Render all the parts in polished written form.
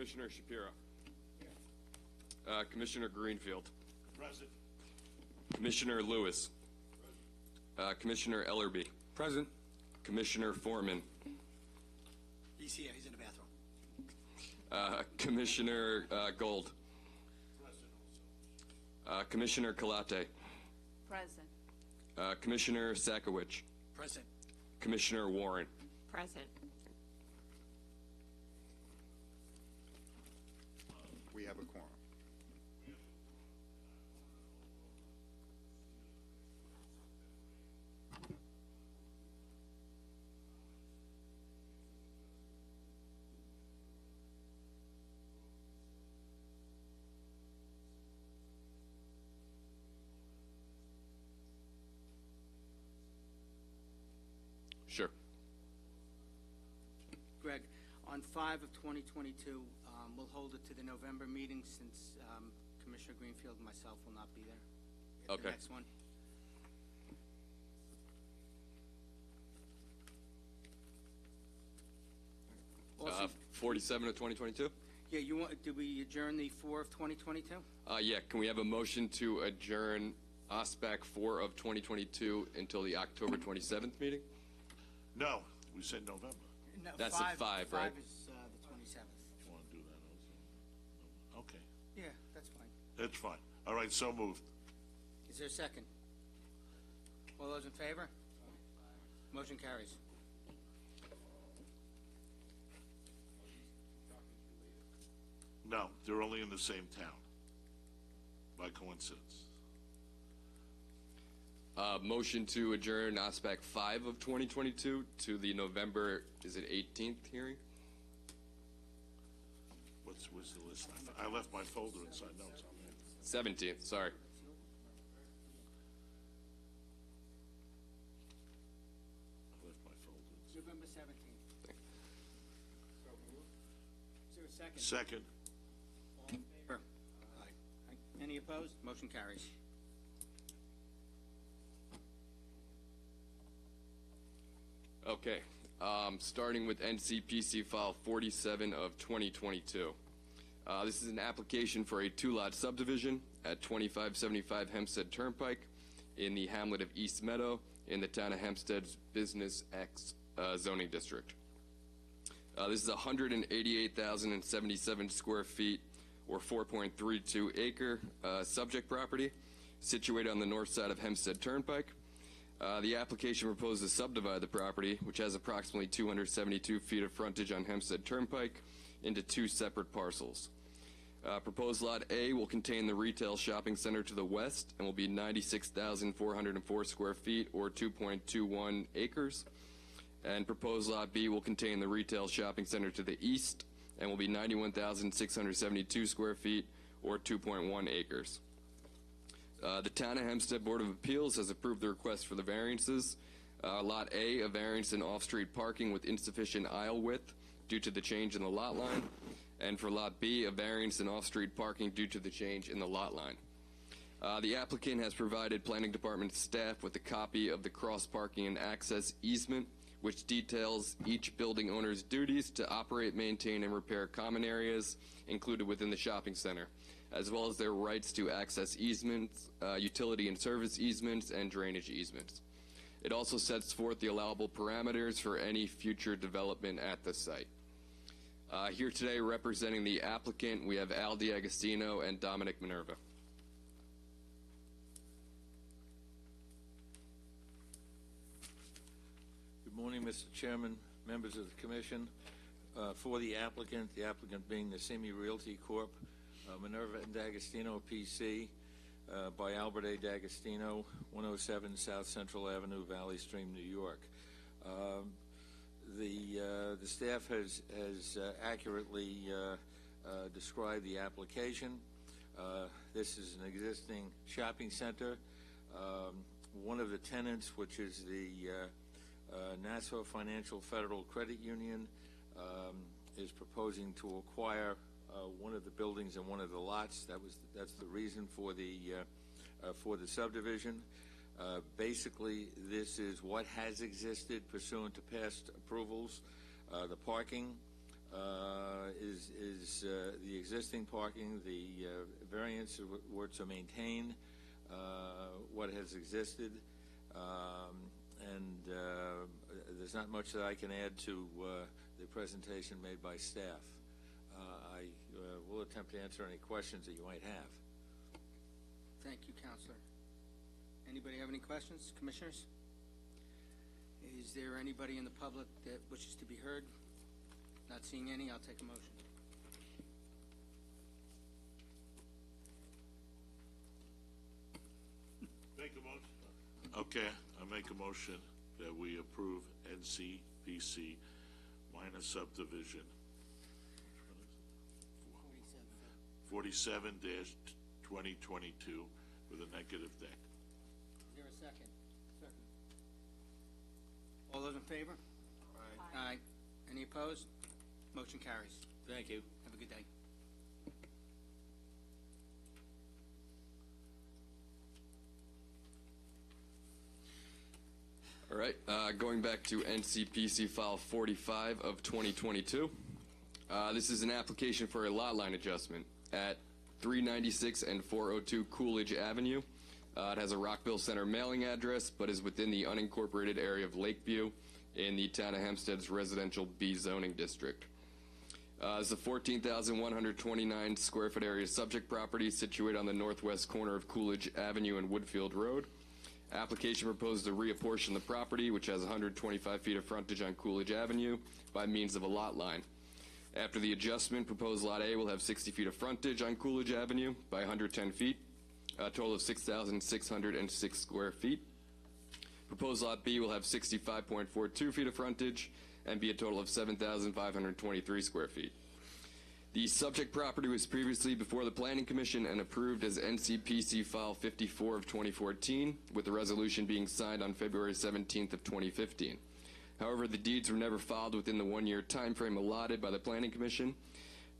Commissioner Shapiro. Commissioner Greenfield. Present. Commissioner Lewis. Commissioner Ellerby. Present. Commissioner Foreman. He's here. He's in the bathroom. Commissioner Gold. Present also. Commissioner Kalate. Present. Commissioner Sakowicz. Present. Commissioner Warren. Present. We have a quorum. Sure. Greg, on 5 of 2022, we'll hold it to the November meeting since Commissioner Greenfield and myself will not be there at Okay. the next one. Also, 47 of 2022? yeah, did we adjourn the 4 of 2022? Yeah, can we have a motion to adjourn OSPAC 4 of 2022 until the October 27th meeting? No, we said November. No, That's at 5, right? 5 is the 27th. You want to do that also? No. Okay, Yeah, that's fine. that's fine. All right, so moved. Is there a second? All those in favor? Motion carries. No, they're only in the same town, by coincidence. Motion to adjourn OSPAC 5 of 2022 to the November, is it 18th hearing? What's the list? I left my folder inside notes on there. 17th, sorry. I left my folder. November 17th. Is there a second? Second. All in favor? Aye. Any opposed? Motion carries. Okay, starting with NCPC file 47 of 2022. This is an application for a 2-lot subdivision at 2575 Hempstead Turnpike in the hamlet of East Meadow in the town of Hempstead's Business X zoning district. This is 188,077 square feet or 4.32 acre subject property situated on the north side of Hempstead Turnpike. The application proposes to subdivide the property, which has approximately 272 feet of frontage on Hempstead Turnpike, into 2 separate parcels. Proposed Lot A will contain the retail shopping center to the west and will be 96,404 square feet or 2.21 acres. And proposed Lot B will contain the retail shopping center to the east and will be 91,672 square feet or 2.1 acres. The Town of Hempstead Board of Appeals has approved the request for the variances. Lot A, a variance in off-street parking with insufficient aisle width due to the change in the lot line. And for Lot B, a variance in off-street parking due to the change in the lot line. The applicant has provided Planning Department staff with a copy of the cross-parking and access easement, which details each building owner's duties to operate, maintain, and repair common areas included within the shopping center, as well as their rights to access easements, utility and service easements, and drainage easements. It also sets forth the allowable parameters for any future development at the site. Here today representing the applicant, we have Al D'Agostino and Dominic Minerva. Good morning, Mr. Chairman, members of the Commission. For the applicant being the Simi Realty Corp., Minerva and D'Agostino PC, by Albert A. D'Agostino, 107 South Central Avenue, Valley Stream, New York. The staff has accurately described the application. This is an existing shopping center. One of the tenants, which is the Nassau Financial Federal Credit Union, is proposing to acquire one of the buildings and one of the lots. That's the reason for the subdivision. Basically, this is what has existed pursuant to past approvals. The parking, is the existing parking. The variance were to maintain what has existed, and there's not much that I can add to the presentation made by staff. I will attempt to answer any questions that you might have. Thank you, Counselor. Anybody have any questions, Commissioners? Is there anybody in the public that wishes to be heard? Not seeing any, I'll take a motion. Make a motion. Okay, I make a motion that we approve NCPC minor subdivision 47-2022 with a negative deck. Is there a second? Second. All those in favor? Aye. Aye. Any opposed? Motion carries. Thank you. Have a good day. All right, going back to NCPC file 45 of 2022. This is an application for a lot line adjustment at 396 and 402 Coolidge Avenue. It has a Rockville Center mailing address, but is within the unincorporated area of Lakeview in the town of Hempstead's residential B zoning district. It's a 14,129 square foot area subject property situated on the northwest corner of Coolidge Avenue and Woodfield Road. Application proposes to reapportion the property, which has 125 feet of frontage on Coolidge Avenue, by means of a lot line. After the adjustment, proposed Lot A will have 60 feet of frontage on Coolidge Avenue by 110 feet, a total of 6,606 square feet. Proposed Lot B will have 65.42 feet of frontage and be a total of 7,523 square feet. The subject property was previously before the Planning Commission and approved as NCPC File 54 of 2014, with the resolution being signed on February 17th of 2015. However, the deeds were never filed within the one-year time frame allotted by the Planning Commission.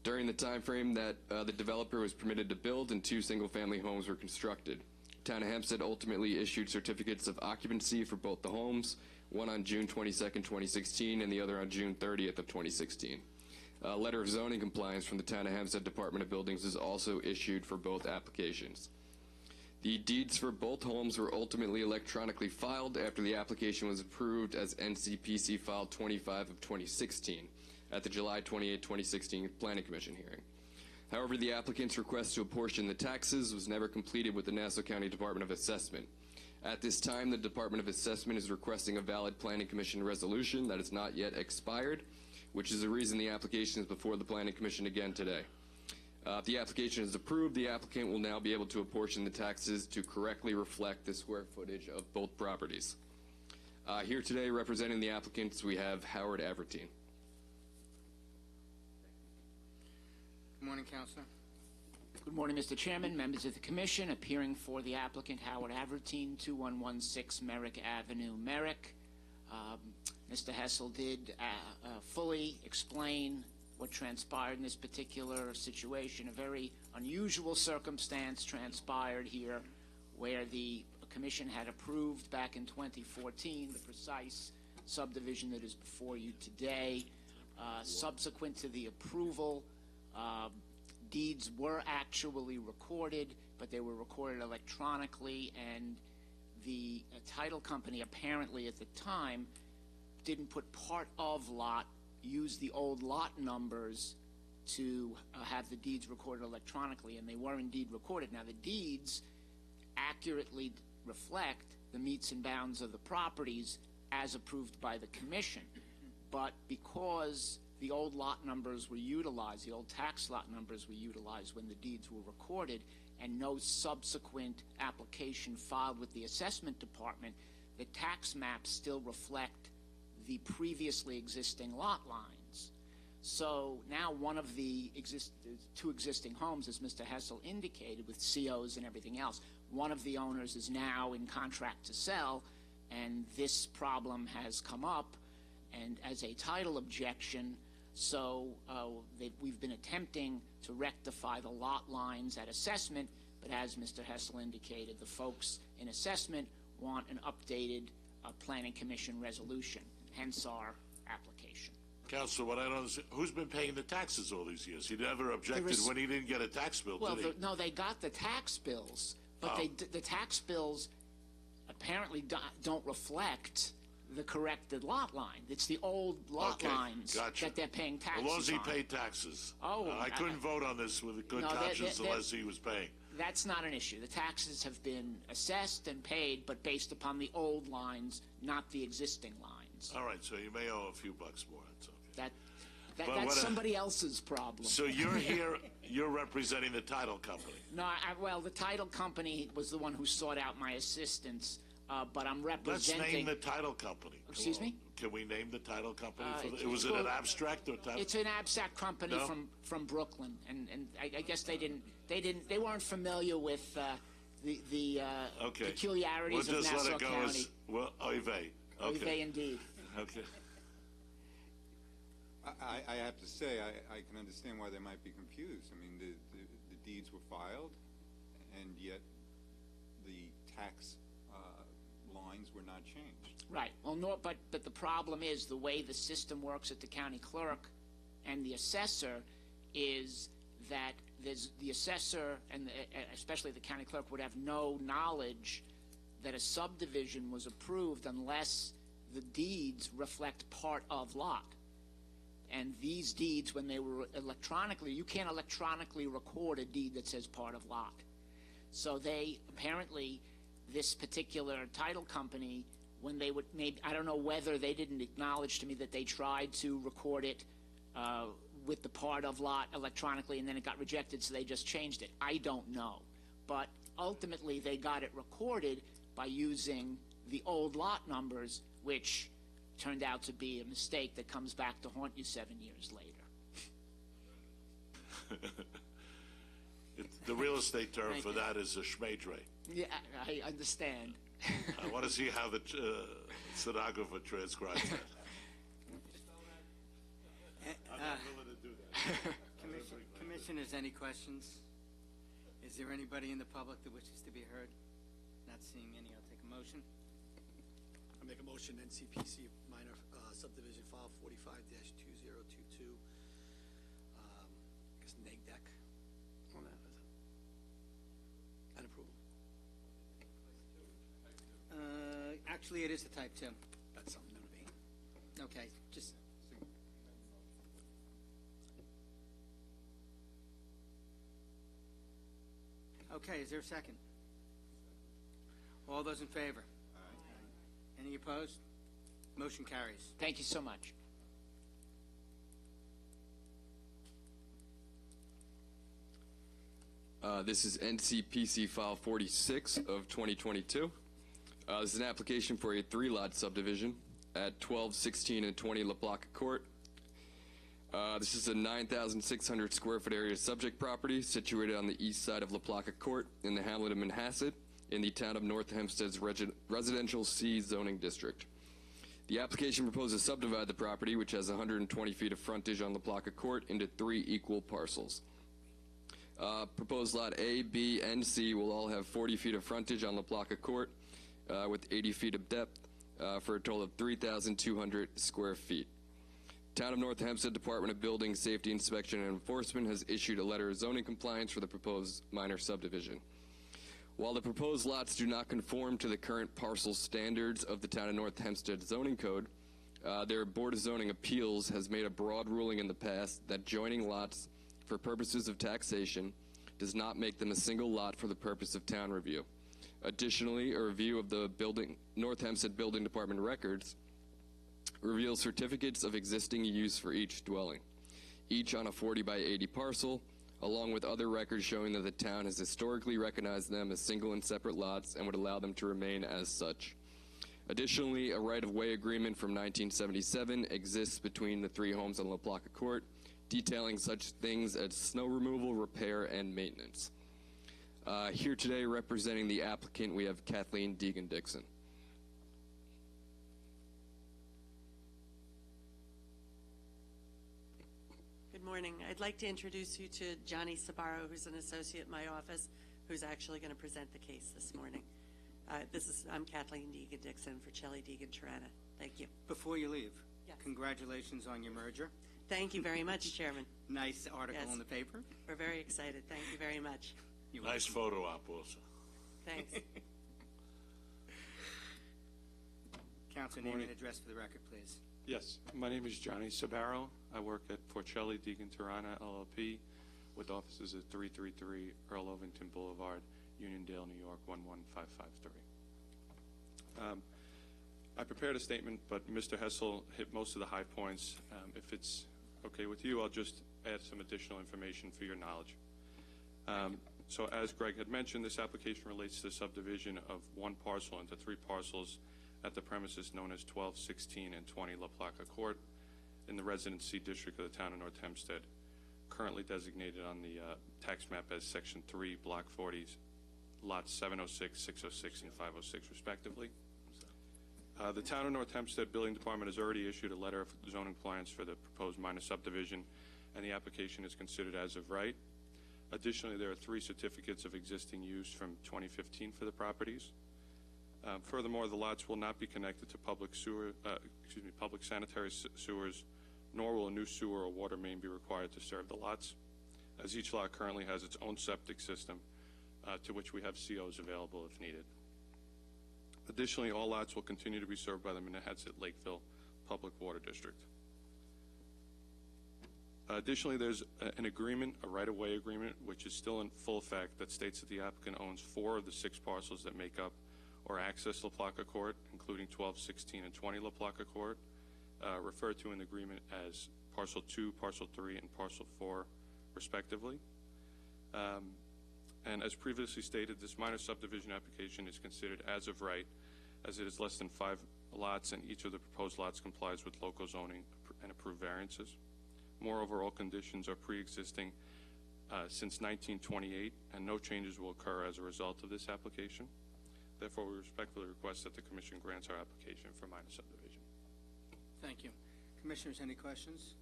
During the time frame that the developer was permitted to build and 2 single-family homes were constructed. Town of Hempstead ultimately issued certificates of occupancy for both the homes, one on June 22nd, 2016, and the other on June 30th of 2016. A letter of zoning compliance from the Town of Hempstead Department of Buildings is also issued for both applications. The deeds for both homes were ultimately electronically filed after the application was approved as NCPC File 25 of 2016 at the July 28, 2016 Planning Commission hearing. However, the applicant's request to apportion the taxes was never completed with the Nassau County Department of Assessment. At this time, the Department of Assessment is requesting a valid Planning Commission resolution that is not yet expired, which is the reason the application is before the Planning Commission again today. If the application is approved, the applicant will now be able to apportion the taxes to correctly reflect the square footage of both properties. Here today representing the applicants, we have Howard Avertine. Good morning, Counselor. Good morning, Mr. Chairman, members of the Commission. Appearing for the applicant, Howard Avertine, 2116 Merrick Avenue, Merrick. Mr. Hessel did fully explain what transpired in this particular situation. A very unusual circumstance transpired here where the Commission had approved back in 2014 the precise subdivision that is before you today. Subsequent to the approval, deeds were actually recorded, but they were recorded electronically, and the title company apparently at the time didn't put part of lot, used the old lot numbers to have the deeds recorded electronically, and they were indeed recorded. Now, the deeds accurately reflect the meets and bounds of the properties as approved by the Commission, but because the old lot numbers were utilized, the old tax lot numbers were utilized when the deeds were recorded, and no subsequent application filed with the Assessment Department, the tax maps still reflect the previously existing lot lines. So now one of the two existing homes, as Mr. Hessel indicated, with COs and everything else, one of the owners is now in contract to sell, and this problem has come up, and as a title objection, so we've been attempting to rectify the lot lines at assessment, but as Mr. Hessel indicated, the folks in assessment want an updated Planning Commission resolution, hence our application. Counselor, what I don't understand, who's been paying the taxes all these years? He never objected when he didn't get a tax bill, Well, did he? no, they got the tax bills, but the tax bills apparently don't reflect the corrected lot line. It's the old lot lines gotcha. that they're paying taxes As long as he on. paid taxes. Oh, I couldn't vote on this with a good No, conscience they're- unless he was paying. That's not an issue. The taxes have been assessed and paid, but based upon the old lines, not the existing lines. All right, so you may owe a few bucks more. That's okay. But That's what somebody else's problem. So you're here, you're representing the title company. No, well, the title company was the one who sought out my assistance, but I'm Let's representing... name the title company. Come Excuse on. me? Can we name the title company? it's- Was it well, an abstract or title? It's an abstract company No? from Brooklyn, and I guess they weren't familiar with the Okay. peculiarities We'll of just Nassau let it go County. as, well, oy vey. Oy vey Okay. indeed. Okay. I have to say, I can understand why they might be confused. I mean, the deeds were filed, and yet the tax lines were not changed. Right. Well, no, but the problem is the way the system works at the county clerk and the assessor is that the assessor and especially the county clerk would have no knowledge that a subdivision was approved unless the deeds reflect part of lot. And these deeds, when they were electronically, you can't electronically record a deed that says part of lot. So they apparently, this particular title company, when they would, maybe, I don't know whether they didn't acknowledge to me that they tried to record it with the part of lot electronically and then it got rejected, so they just changed it. I don't know. But ultimately, they got it recorded by using the old lot numbers, which turned out to be a mistake that comes back to haunt you 7 years later. The real estate term for that is a schmedre. Yeah, I understand. I want to see how the stenographer transcribes that. I'm not willing to do that. Commissioners, any questions? Is there anybody in the public that wishes to be heard? Not seeing any, I'll take a motion. I make a motion, NCPC minor subdivision file 45-2022, I guess neg deck on that, is it? And approval. Actually, it is a type 2. That's something new to me. Okay, just. Okay, is there a second? All those in favor? Any opposed? Motion carries. Thank you so much. This is NCPC file 46 of 2022. This is an application for a 3-lot subdivision at 12, 16, and 20 La Placa Court. This is a 9,600 square foot area subject property situated on the east side of La Placa Court in the hamlet of Manhasset in the town of North Hempstead's residential C zoning district. The application proposes to subdivide the property, which has 120 feet of frontage on La Placa Court, into 3 equal parcels. Proposed lot A, B, and C will all have 40 feet of frontage on La Placa Court with 80 feet of depth for a total of 3,200 square feet. Town of North Hempstead Department of Building Safety Inspection and Enforcement has issued a letter of zoning compliance for the proposed minor subdivision. While the proposed lots do not conform to the current parcel standards of the Town of North Hempstead zoning code, their Board of Zoning Appeals has made a broad ruling in the past that joining lots for purposes of taxation does not make them a single lot for the purpose of town review. Additionally, a review of the North Hempstead Building Department records reveals certificates of existing use for each dwelling, each on a 40 by 80 parcel, along with other records showing that the town has historically recognized them as single and separate lots and would allow them to remain as such. Additionally, a right-of-way agreement from 1977 exists between the 3 homes on La Placa Court, detailing such things as snow removal, repair, and maintenance. Here today representing the applicant, we have Kathleen Deegan-Dixon. Good morning. I'd like to introduce you to Johnny Sabaro, who's an associate in my office, who's actually going to present the case this morning. I'm Kathleen Deegan-Dixon for Shelley Deegan-Tirana. Thank you. Before you leave, Yes. Congratulations on your merger. Thank you very much, Chairman. Nice article Yes. in the paper. We're very excited. Thank you very much. You're Nice photo op also. Thanks. Council, name and address for the record, please. Yes, my name is Johnny Sabaro. I work at Porcelli Deegan Tirana LLP with offices at 333 Earl Ovington Boulevard, Uniondale, New York 11553. I prepared a statement, but Mr. Hessel hit most of the high points. If it's okay with you, I'll just add some additional information for your knowledge. So as Greg had mentioned, this application relates to the subdivision of one parcel into three parcels at the premises known as 12, 16, and 20 La Placa Court in the Residency District of the town of North Hempstead, currently designated on the tax map as Section 3, Block 40, lots 706, 606, and 506, respectively. The town of North Hempstead Building Department has already issued a letter of zoning compliance for the proposed minor subdivision, and the application is considered as of right. Additionally, there are 3 certificates of existing use from 2015 for the properties. Furthermore, the lots will not be connected to public sanitary sewers, nor will a new sewer or water main be required to serve the lots, as each lot currently has its own septic system, to which we have COs available if needed. Additionally, all lots will continue to be served by the Manhasset Lakeville Public Water District. Additionally, there's an agreement, a right-of-way agreement, which is still in full effect, that states that the applicant owns 4 of the 6 parcels that make up or access La Placa Court, including 12, 16, and 20 La Placa Court, referred to in the agreement as Parcel 2, Parcel 3, and Parcel 4, respectively. And as previously stated, this minor subdivision application is considered as of right, as it is less than 5 lots, and each of the proposed lots complies with local zoning and approved variances. Moreover, all conditions are pre-existing since 1928, and no changes will occur as a result of this application. Therefore, we respectfully request that the Commission grants our application for minor subdivision. Thank you. Commissioners, any questions?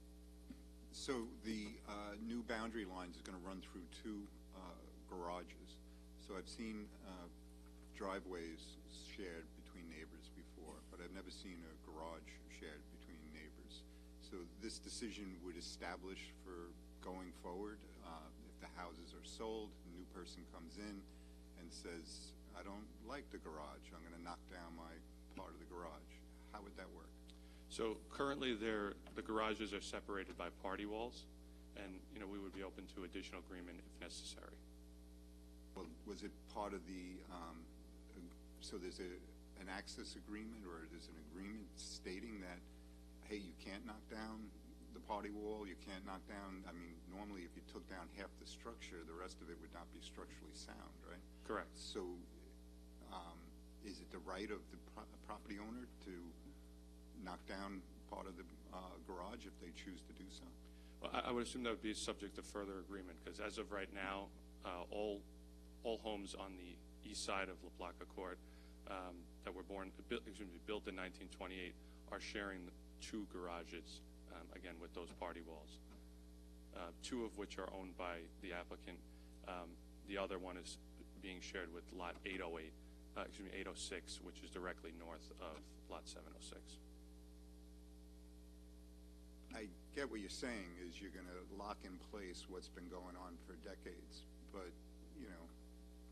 So the new boundary lines is going to run through 2 garages. So I've seen driveways shared between neighbors before, but I've never seen a garage shared between neighbors. So this decision would establish for going forward, if the houses are sold, a new person comes in and says, I don't like the garage, I'm going to knock down my part of the garage. How would that work? So currently, the garages are separated by party walls, and we would be open to additional agreement if necessary. Well, was it part of the, so there's an access agreement, or there's an agreement stating that, hey, you can't knock down the party wall, you can't knock down, I mean, normally if you took down half the structure, the rest of it would not be structurally sound, right? Correct. So is it the right of the property owner to knock down part of the garage if they choose to do so? Well, I would assume that would be subject to further agreement, because as of right now, all homes on the east side of La Placa Court that were built in 1928 are sharing 2 garages, again, with those party walls, 2 of which are owned by the applicant. The other one is being shared with lot 806, which is directly north of lot 706. I get what you're saying is you're going to lock in place what's been going on for decades, but,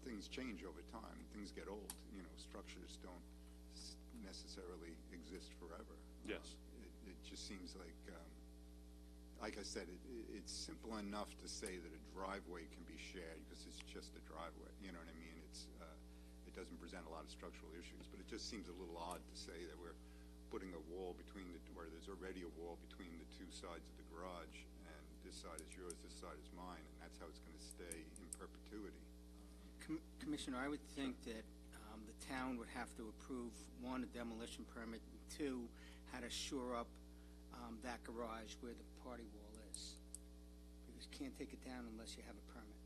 things change over time. Things get old. Structures don't necessarily exist forever. Yes. It just seems like I said, it's simple enough to say that a driveway can be shared because it's just a driveway. You know what I mean? It doesn't present a lot of structural issues, but it just seems a little odd to say that we're putting a wall between where there's already a wall between the 2 sides of the garage, and this side is yours, this side is mine, and that's how it's going to stay in perpetuity. Commissioner, I would think that the town would have to approve, 1, a demolition permit, and 2, how to shore up that garage where the party wall is. Because you can't take it down unless you have a permit.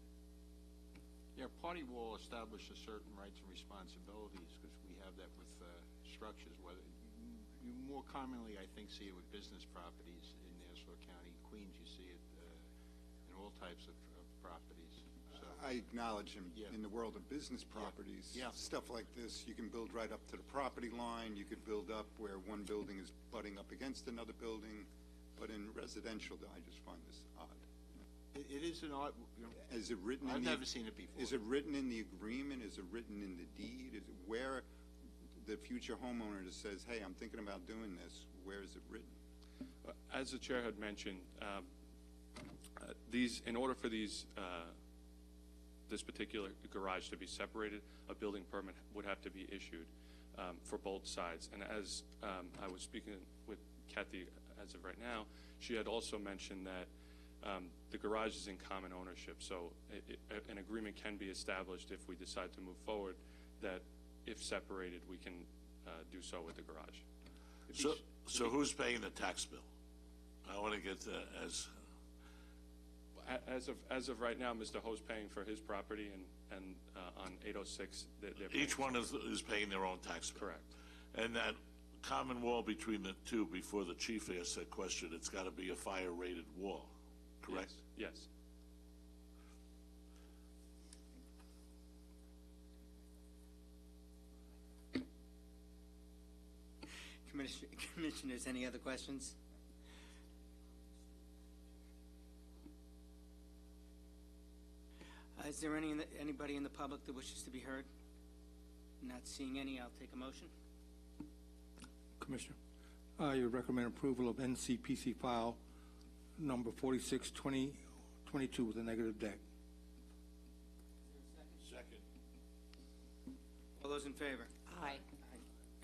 Yeah, party wall establishes certain rights and responsibilities, because we have that with structures. Whether you more commonly, I think, see it with business properties in Nassau County, Queens. You see it in all types of properties. So I acknowledge him. In the world of business properties, stuff like this, you can build right up to the property line. You could build up where one building is butting up against another building. But in residential, I just find this odd. It is an odd, you know, Is it written in I've the... never seen it before. Is it written in the agreement? Is it written in the deed? Is it where the future homeowner that says, hey, I'm thinking about doing this, where is it written? As the chair had mentioned, in order for this particular garage to be separated, a building permit would have to be issued for both sides. And as I was speaking with Kathy as of right now, she had also mentioned that the garage is in common ownership, so an agreement can be established if we decide to move forward that if separated, we can do so with the garage. So who's paying the tax bill? I want to get As of right now, Mr. Ho's paying for his property, and on 806, they're paying. each one is paying their own tax bill. Correct. And that common wall between the two, before the chief asked that question, it's got to be a fire-rated wall, correct? Yes. Commissioners, any other questions? Is there anybody in the public that wishes to be heard? Not seeing any, I'll take a motion. Commissioner, I recommend approval of NCPC file number 46-2022 with a negative deck. Second. All those in favor? Aye.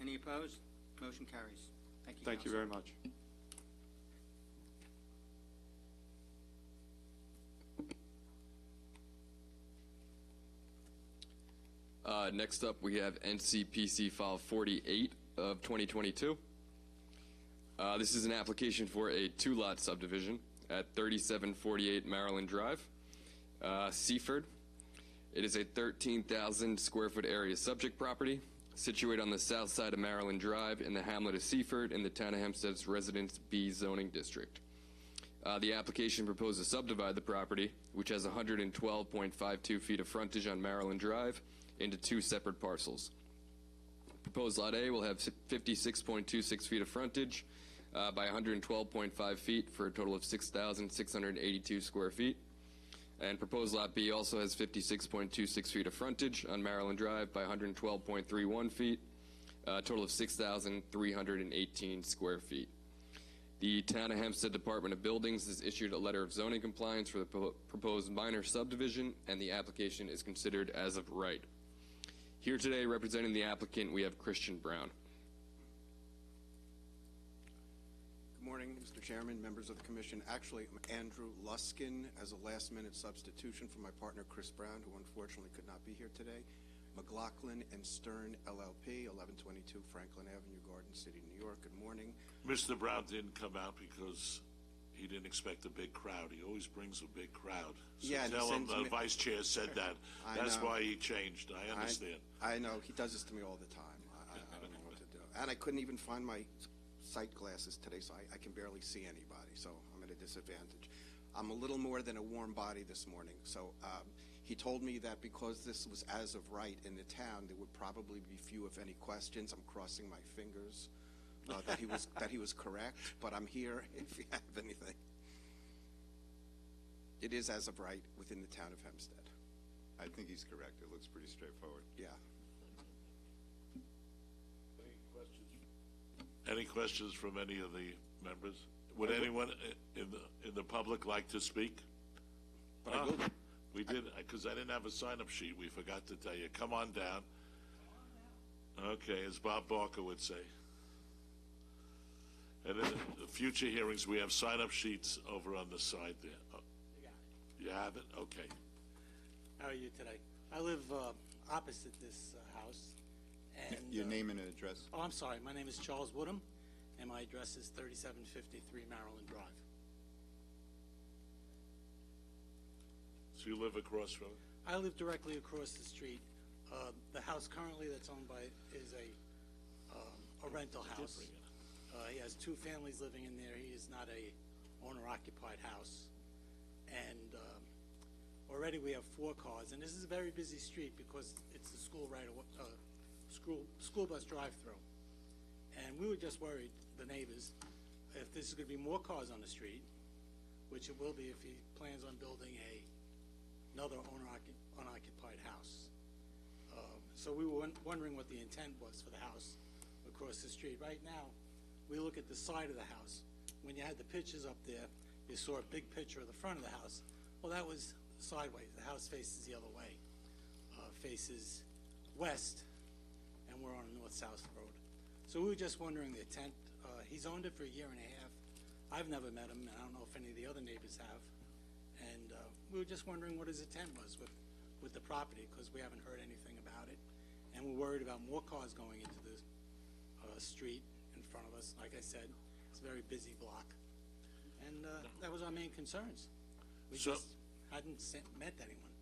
Any opposed? Motion carries. Thank you, Thank you Counsel. very much. Next up, we have NCPC file 48 of 2022. This is an application for a two-lot subdivision at 3748 Maryland Drive, Seaford. It is a 13,000 square foot area subject property situated on the south side of Maryland Drive in the hamlet of Seaford in the town of Hempstead's Residence B zoning district. The application proposes to subdivide the property, which has 112.52 feet of frontage on Maryland Drive, into two separate parcels. Proposed Lot A will have 56.26 feet of frontage by 112.5 feet for a total of 6,682 square feet. And proposed Lot B also has 56.26 feet of frontage on Maryland Drive by 112.31 feet, a total of 6,318 square feet. The Town of Hempstead Department of Buildings has issued a letter of zoning compliance for the proposed minor subdivision, and the application is considered as of right. Here today, representing the applicant, we have Christian Brown. Good morning, Mr. Chairman, members of the Commission. Actually, I'm Andrew Luskin as a last-minute substitution for my partner, Chris Brown, who unfortunately could not be here today. McLaughlin and Stern, LLP, 1122 Franklin Avenue, Garden City, New York. Good morning. Mr. Brown didn't come out because he didn't expect a big crowd. He always brings a big crowd. So Yeah, and he tell him sends the me- vice chair said that. I That's know. why he changed. I understand. I know, he does this to me all the time. I don't know what to do. And I couldn't even find my sight glasses today, so I can barely see anybody, so I'm at a disadvantage. I'm a little more than a warm body this morning, so he told me that because this was as of right in the town, there would probably be few, if any, questions. I'm crossing my fingers that he was correct, but I'm here if you have anything. It is as of right within the town of Hempstead. I think he's correct. It looks pretty straightforward. Yeah. Any questions from any of the members? Would anyone in the public like to speak? I will. We did, because I didn't have a sign-up sheet. We forgot to tell you. Come on down. Okay, as Bob Barker would say. And in the future hearings, we have sign-up sheets over on the side there. Oh, you have it? Okay. How are you today? I live opposite this house. And Your name and address? Oh, I'm sorry. My name is Charles Woodham, and my address is 3753 Maryland Drive. So you live across from it? I live directly across the street. The house currently that's owned by is a rental house. He has two families living in there. He is not a owner-occupied house. And already we have 4 cars, and this is a very busy street because it's the school school bus drive-through. And we were just worried, the neighbors, if this is going to be more cars on the street, which it will be if he plans on building another unoccupied house. So we were wondering what the intent was for the house across the street. Right now, we look at the side of the house. When you had the pictures up there, you saw a big picture of the front of the house. Well, that was sideways. The house faces the other way, faces west, and we're on a north-south road. So we were just wondering the intent. He's owned it for 1.5 years. I've never met him, and I don't know if any of the other neighbors have. And we were just wondering what his intent was with the property, because we haven't heard anything about it. And we're worried about more cars going into the street in front of us. Like I said, it's a very busy block. And that was our main concerns. We just hadn't met anyone.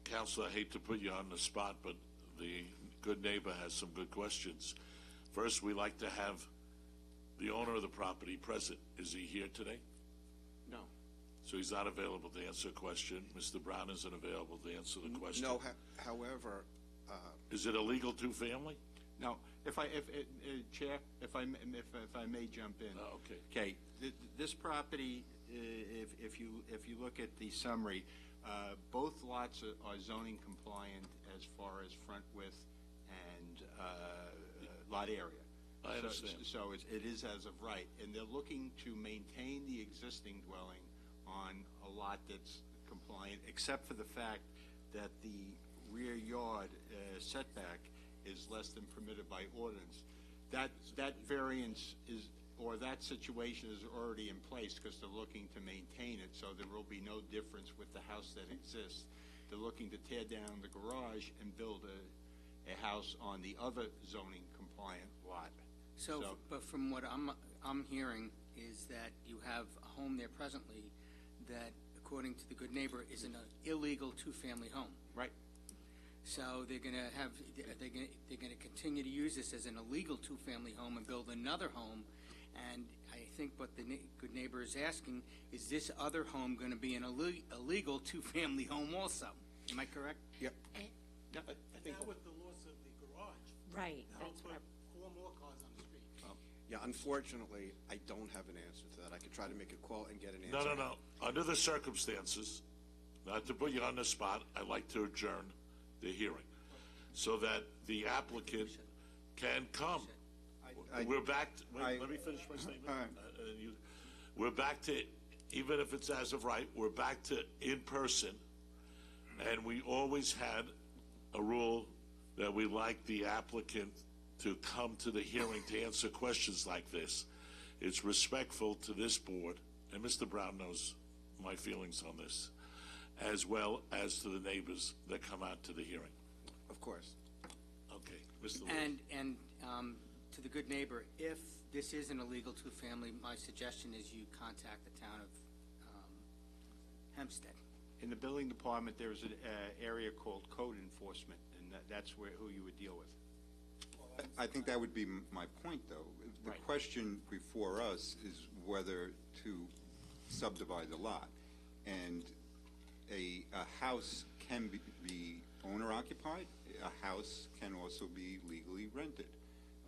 Counselor, I hate to put you on the spot, but the good neighbor has some good questions. First, we like to have the owner of the property present. Is he here today? No. So he's not available to answer a question. Mr. Brown isn't available to answer the question. No, however... Is it a legal two-family? No, Chair, if I may jump in. Oh, okay. Okay, this property, if you look at the summary, both lots are zoning compliant as far as front width and lot area. I understand. So it is as of right, and they're looking to maintain the existing dwelling on a lot that's compliant, except for the fact that the rear yard setback is less than permitted by ordinance. That variance is, or that situation is already in place because they're looking to maintain it, so there will be no difference with the house that exists. They're looking to tear down the garage and build a house on the other zoning compliant lot. But from what I'm hearing is that you have a home there presently that, according to the good neighbor, is an illegal two-family home. Right. So they're going to continue to use this as an illegal two-family home and build another home. And I think what the good neighbor is asking is this other home going to be an illegal two-family home also? Am I correct? Yep. And now with the loss of the garage, Right. that'll put 4 more cars on the street. Yeah, unfortunately, I don't have an answer to that. I could try to make a call and get an answer. No. Under the circumstances, not to put you on the spot, I'd like to adjourn the hearing so that the applicant can come. We're back to, let me finish my statement. We're back to, even if it's as of right, we're back to in person, and we always had a rule that we like the applicant to come to the hearing to answer questions like this. It's respectful to this board, and Mr. Brown knows my feelings on this, as well as to the neighbors that come out to the hearing. Of course. Okay, Mr. Lewis. And to the good neighbor, if this is an illegal two-family, my suggestion is you contact the town of Hempstead. In the building department, there's an area called code enforcement, and that's who you would deal with. I think that would be my point, though. The question before us is whether to subdivide the lot. And a house can be owner-occupied. A house can also be legally rented.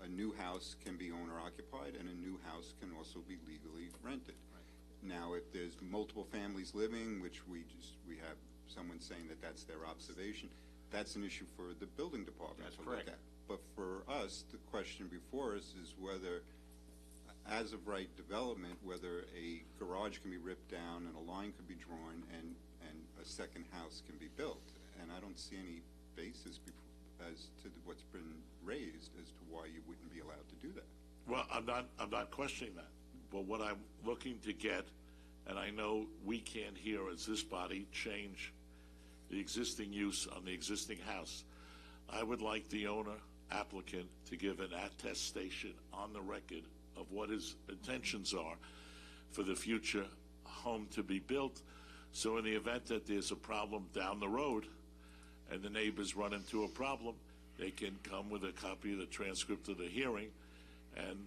A new house can be owner-occupied, and a new house can also be legally rented. Now, if there's multiple families living, which we have someone saying that that's their observation, that's an issue for the building department to look at. But for us, the question before us is whether, as of right development, whether a garage can be ripped down and a line could be drawn and a second house can be built. And I don't see any basis as to what's been raised as to why you wouldn't be allowed to do that. Well, I'm not questioning that. But what I'm looking to get, and I know we can't here as this body change the existing use on the existing house, I would like the owner applicant to give an attestation on the record of what his intentions are for the future home to be built. So in the event that there's a problem down the road and the neighbors run into a problem, they can come with a copy of the transcript of the hearing and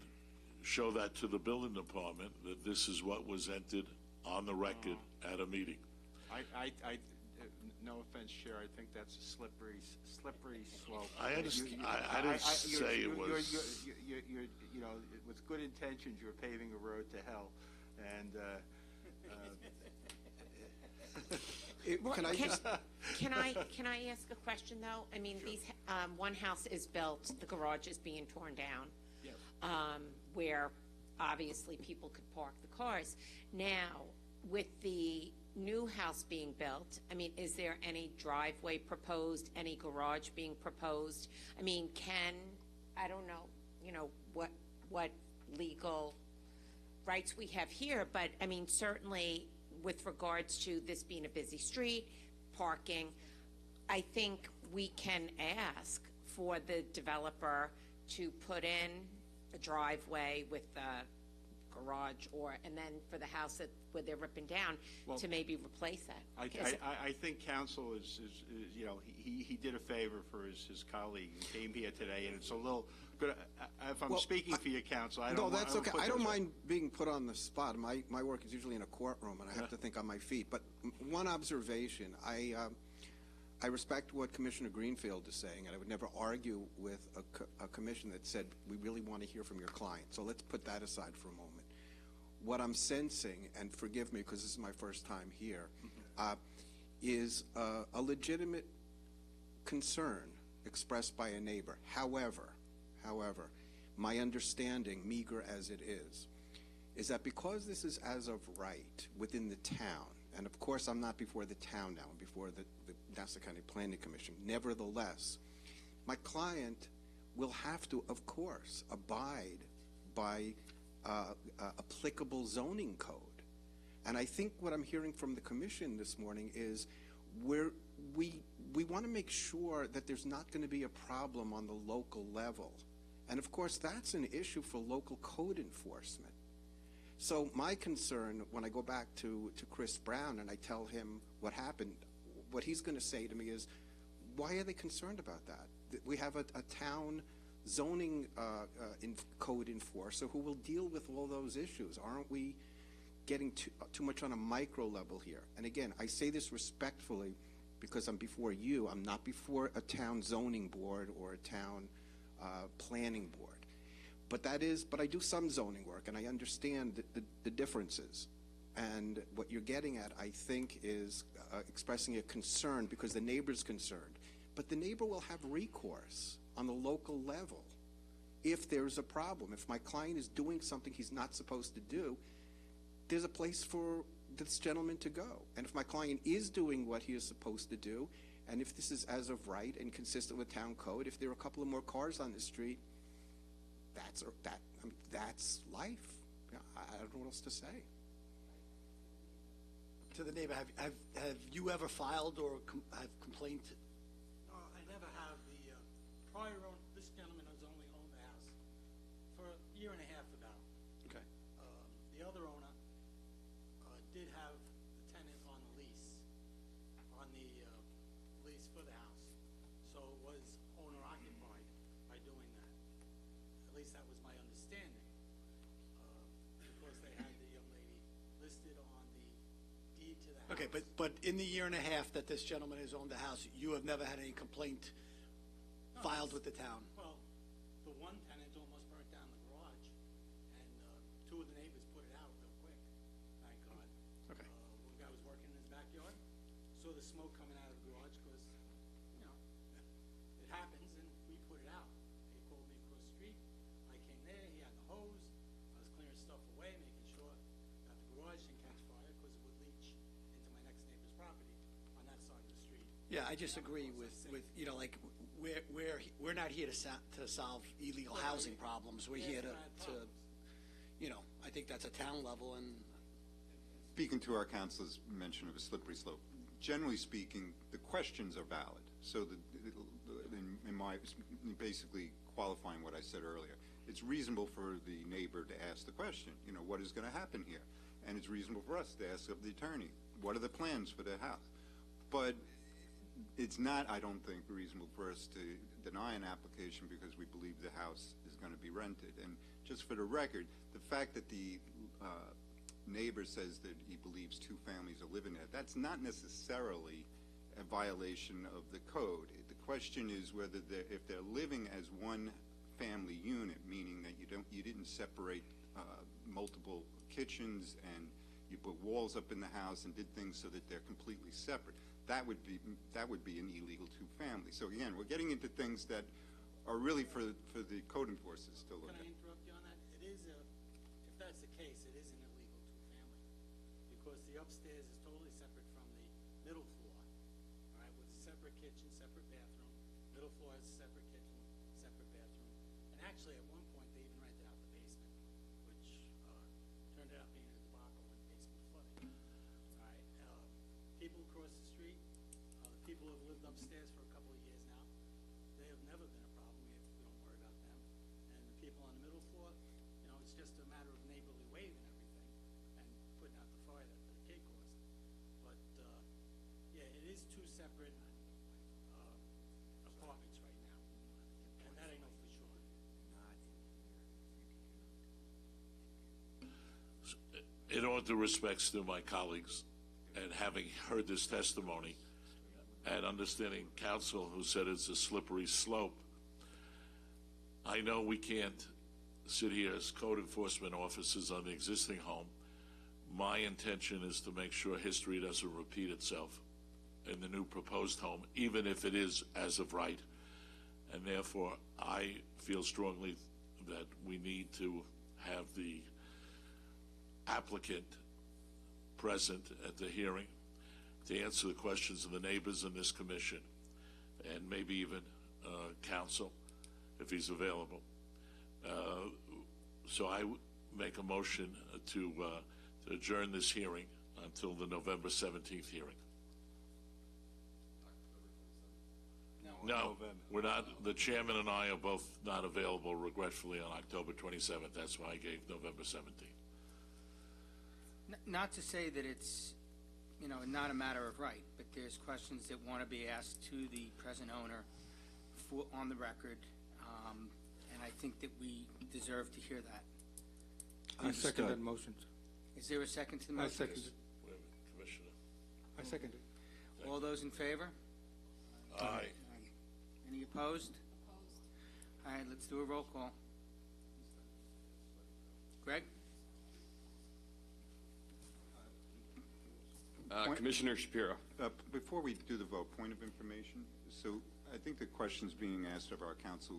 show that to the building department that this is what was entered on the record at a meeting. no offense, Chair, I think that's a slippery slope. I understand. I didn't say it was. You know, with good intentions, you're paving a road to hell, and. Can I just? Can I ask a question though? I mean, these one house is built, the garage is being torn down. Yes. Where obviously people could park the cars. Now, with the new house being built, I mean, is there any driveway proposed, any garage being proposed? I mean, I don't know, you know, what legal rights we have here, but I mean, certainly with regards to this being a busy street, parking, I think we can ask for the developer to put in a driveway with a garage, and then for the house where they're ripping down, to maybe replace that. I think counsel is you know, he did a favor for his colleague who came here today, and it's a little. But if I'm speaking for your counsel, I don't. No, that's okay. I don't mind being put on the spot. My work is usually in a courtroom, and I have to think on my feet. But one observation, I respect what Commissioner Greenfield is saying, and I would never argue with a commission that said we really want to hear from your client. So let's put that aside for a moment. What I'm sensing, and forgive me because this is my first time here, is a legitimate concern expressed by a neighbor. However, my understanding, meager as it is that because this is as of right within the town, and of course I'm not before the town now, I'm before the Nassau County Planning Commission, nevertheless, my client will have to, of course, abide by applicable zoning code. And I think what I'm hearing from the commission this morning is we want to make sure that there's not going to be a problem on the local level. And of course, that's an issue for local code enforcement. So my concern, when I go back to Chris Brown and I tell him what happened, what he's going to say to me is, why are they concerned about that? We have a town zoning code enforcer who will deal with all those issues. Aren't we getting too much on a micro level here? And again, I say this respectfully because I'm before you. I'm not before a town zoning board or a town planning board. But I do some zoning work, and I understand the differences. And what you're getting at, I think, is expressing a concern because the neighbor's concerned. But the neighbor will have recourse on the local level if there's a problem. If my client is doing something he's not supposed to do, there's a place for this gentleman to go. And if my client is doing what he is supposed to do, and if this is as of right and consistent with town code, if there are a couple of more cars on the street, that's life. I don't know what else to say. To the neighbor, have you ever filed or have complained? No, I never have. The prior owner, this gentleman has only owned the house for a year and a half about. Okay. The other owner did have the tenant on the lease for the house. So it was owner occupied by doing that. At least that was my understanding. Because they had the young lady listed on the deed to the house. Okay, but in the year and a half that this gentleman has owned the house, you have never had any complaint filed with the town? Well, the one tenant almost burnt down the garage, and two of the neighbors put it out real quick, thank God. Okay. One guy was working in his backyard, saw the smoke coming out of the garage because, you know, it happens, and we put it out. He called me across the street. I came there. He had the hose. I was clearing stuff away, making sure that the garage didn't catch fire because it would leach into my next neighbor's property on that side of the street. Yeah, I just agree with you know, like we're not here to solve illegal housing problems. We're here to you know, I think that's a town level. And speaking to our council's mention of a slippery slope, generally speaking, the questions are valid. So in my basically qualifying what I said earlier, it's reasonable for the neighbor to ask the question, you know, what is going to happen here? And it's reasonable for us to ask of the attorney, what are the plans for the house? But it's not, I don't think, reasonable for us to deny an application because we believe the house is going to be rented. And just for the record, the fact that the neighbor says that he believes two families are living there, that's not necessarily a violation of the code. The question is whether if they're living as one family unit, meaning that you didn't separate multiple kitchens and you put walls up in the house and did things so that they're completely separate, that would be an illegal two-family. So again, we're getting into things that are really for the code enforcers to look Can I at. interrupt you on that? It is if that's the case, it is an illegal two-family, because the upstairs is totally separate from the middle floor, all right, with a separate kitchen, separate bathroom. Middle floor has a separate kitchen, separate bathroom. And actually, at one point, they even rented out the basement, which turned out being a debacle when the basement flooded. All right, people across the street, the people who have lived upstairs for a couple of years now, they have never been a problem. We don't worry about them. And the people on the middle floor, it's just a matter of neighborly wave and everything, and putting out the fire that the kid caused. But yeah, it is two separate apartments right now, and that I know for sure. In all due respects to my colleagues, and having heard this testimony, and understanding counsel who said it's a slippery slope, I know we can't sit here as code enforcement officers on the existing home. My intention is to make sure history doesn't repeat itself in the new proposed home, even if it is as of right. And therefore, I feel strongly that we need to have the applicant present at the hearing to answer the questions of the neighbors in this commission, and maybe even counsel if he's available. So I make a motion to adjourn this hearing until the November 17th hearing. No, we're not. The chairman and I are both not available, regretfully, on October 27th. That's why I gave November 17th. Not to say that it's, not a matter of right, but there's questions that want to be asked to the present owner on the record, and I think that we deserve to hear that. I second that motion. Is there a second to the motion? I second it. Wait a minute, Commissioner. I second it. All those in favor? Aye. Any opposed? All right, let's do a roll call. Greg? Commissioner Shapiro. Before we do the vote, point of information. So I think the question's being asked of our counsel,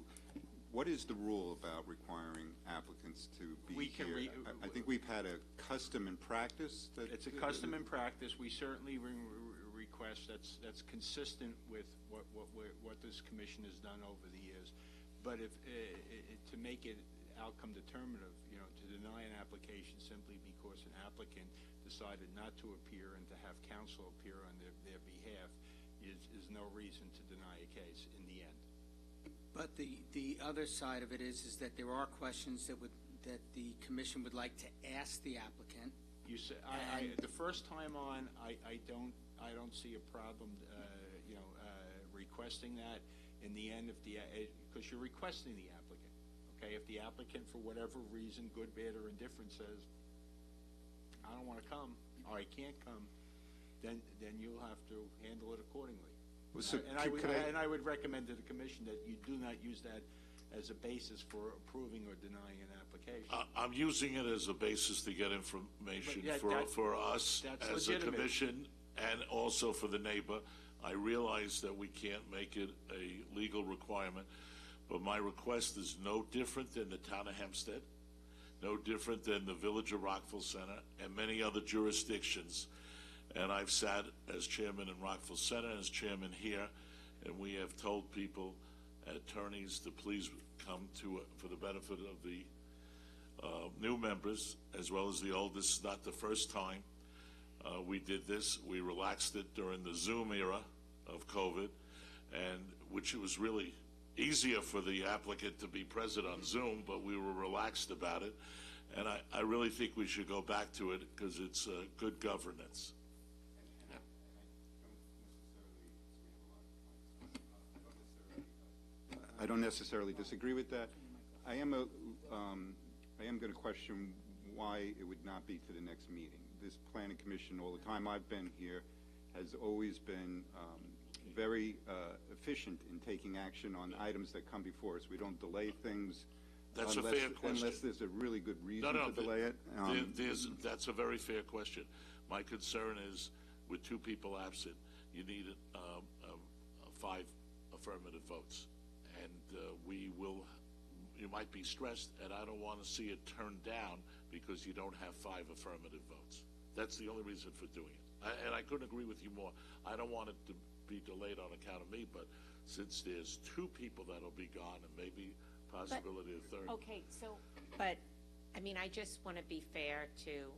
what is the rule about requiring applicants to be here? I think we've had a custom and practice that... It's a custom and practice. We certainly request that's consistent with what this commission has done over the years. But if to make it outcome determinative, to deny an application simply because an applicant decided not to appear and to have counsel appear on their behalf is no reason to deny a case in the end. But the other side of it is that there are questions that the commission would like to ask the applicant. You say the first time on, I don't see a problem, requesting that. In the end, because you're requesting the applicant, okay? If the applicant, for whatever reason, good, bad, or indifferent, says, I don't want to come, or I can't come, then you'll have to handle it accordingly. Well, so and I would recommend to the commission that you do not use that as a basis for approving or denying an application. I'm using it as a basis to get information for us as a commission and also for the neighbor. I realize that we can't make it a legal requirement, but my request is no different than the town of Hempstead, no different than the Village of Rockville Center and many other jurisdictions. And I've sat as chairman in Rockville Center, as chairman here, and we have told people, attorneys, to please come for the benefit of the new members as well as the old. This is not the first time we did this. We relaxed it during the Zoom era of COVID, and which it was really easier for the applicant to be present on Zoom, but we were relaxed about it. And I really think we should go back to it because it's good governance. I don't necessarily disagree with that. I am going to question why it would not be to the next meeting. This planning commission, all the time I've been here, has always been very efficient in taking action on items that come before us. We don't delay things That's a fair question. unless there's a really good reason to delay it. That's a very fair question. My concern is, with 2 people absent, you need 5 affirmative votes. And you might be stressed, and I don't want to see it turned down because you don't have 5 affirmative votes. That's the only reason for doing it. And I couldn't agree with you more. I don't want it to be delayed on account of me, but since there's 2 people that'll be gone and maybe possibility of 3rd. Okay, so, but, I mean, I just want to be fair to,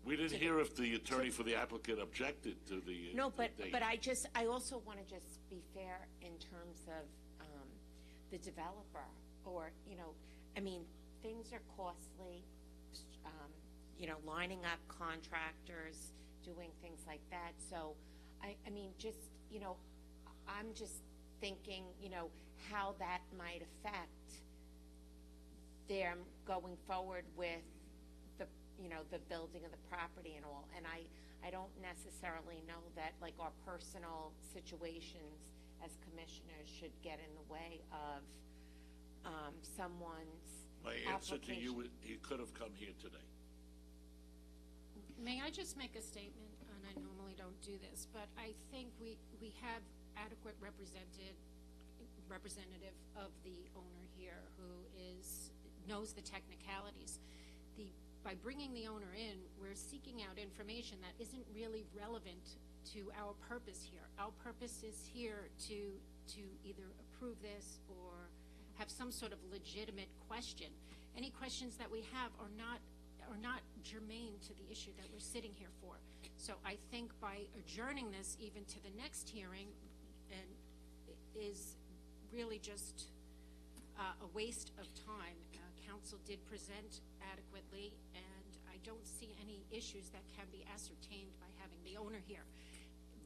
We didn't hear if the attorney for the applicant objected to the. no, but date. I also want to just be fair in terms of the developer, or, I mean, things are costly, lining up contractors, doing things like that. So, I mean, just, I'm just thinking, how that might affect them going forward with the building of the property and all. And I don't necessarily know that, like, our personal situations as commissioners should get in the way of someone's My answer to you, application. he could have come here today. May I just make a statement, and I normally don't do this, but I think we have adequate representative of the owner here who knows the technicalities. By bringing the owner in, we're seeking out information that isn't really relevant to our purpose here. Our purpose is here to either approve this or have some sort of legitimate question. Any questions that we have are not germane to the issue that we're sitting here for. So I think by adjourning this even to the next hearing and is really just a waste of time. Council did present adequately, and I don't see any issues that can be ascertained by having the owner here.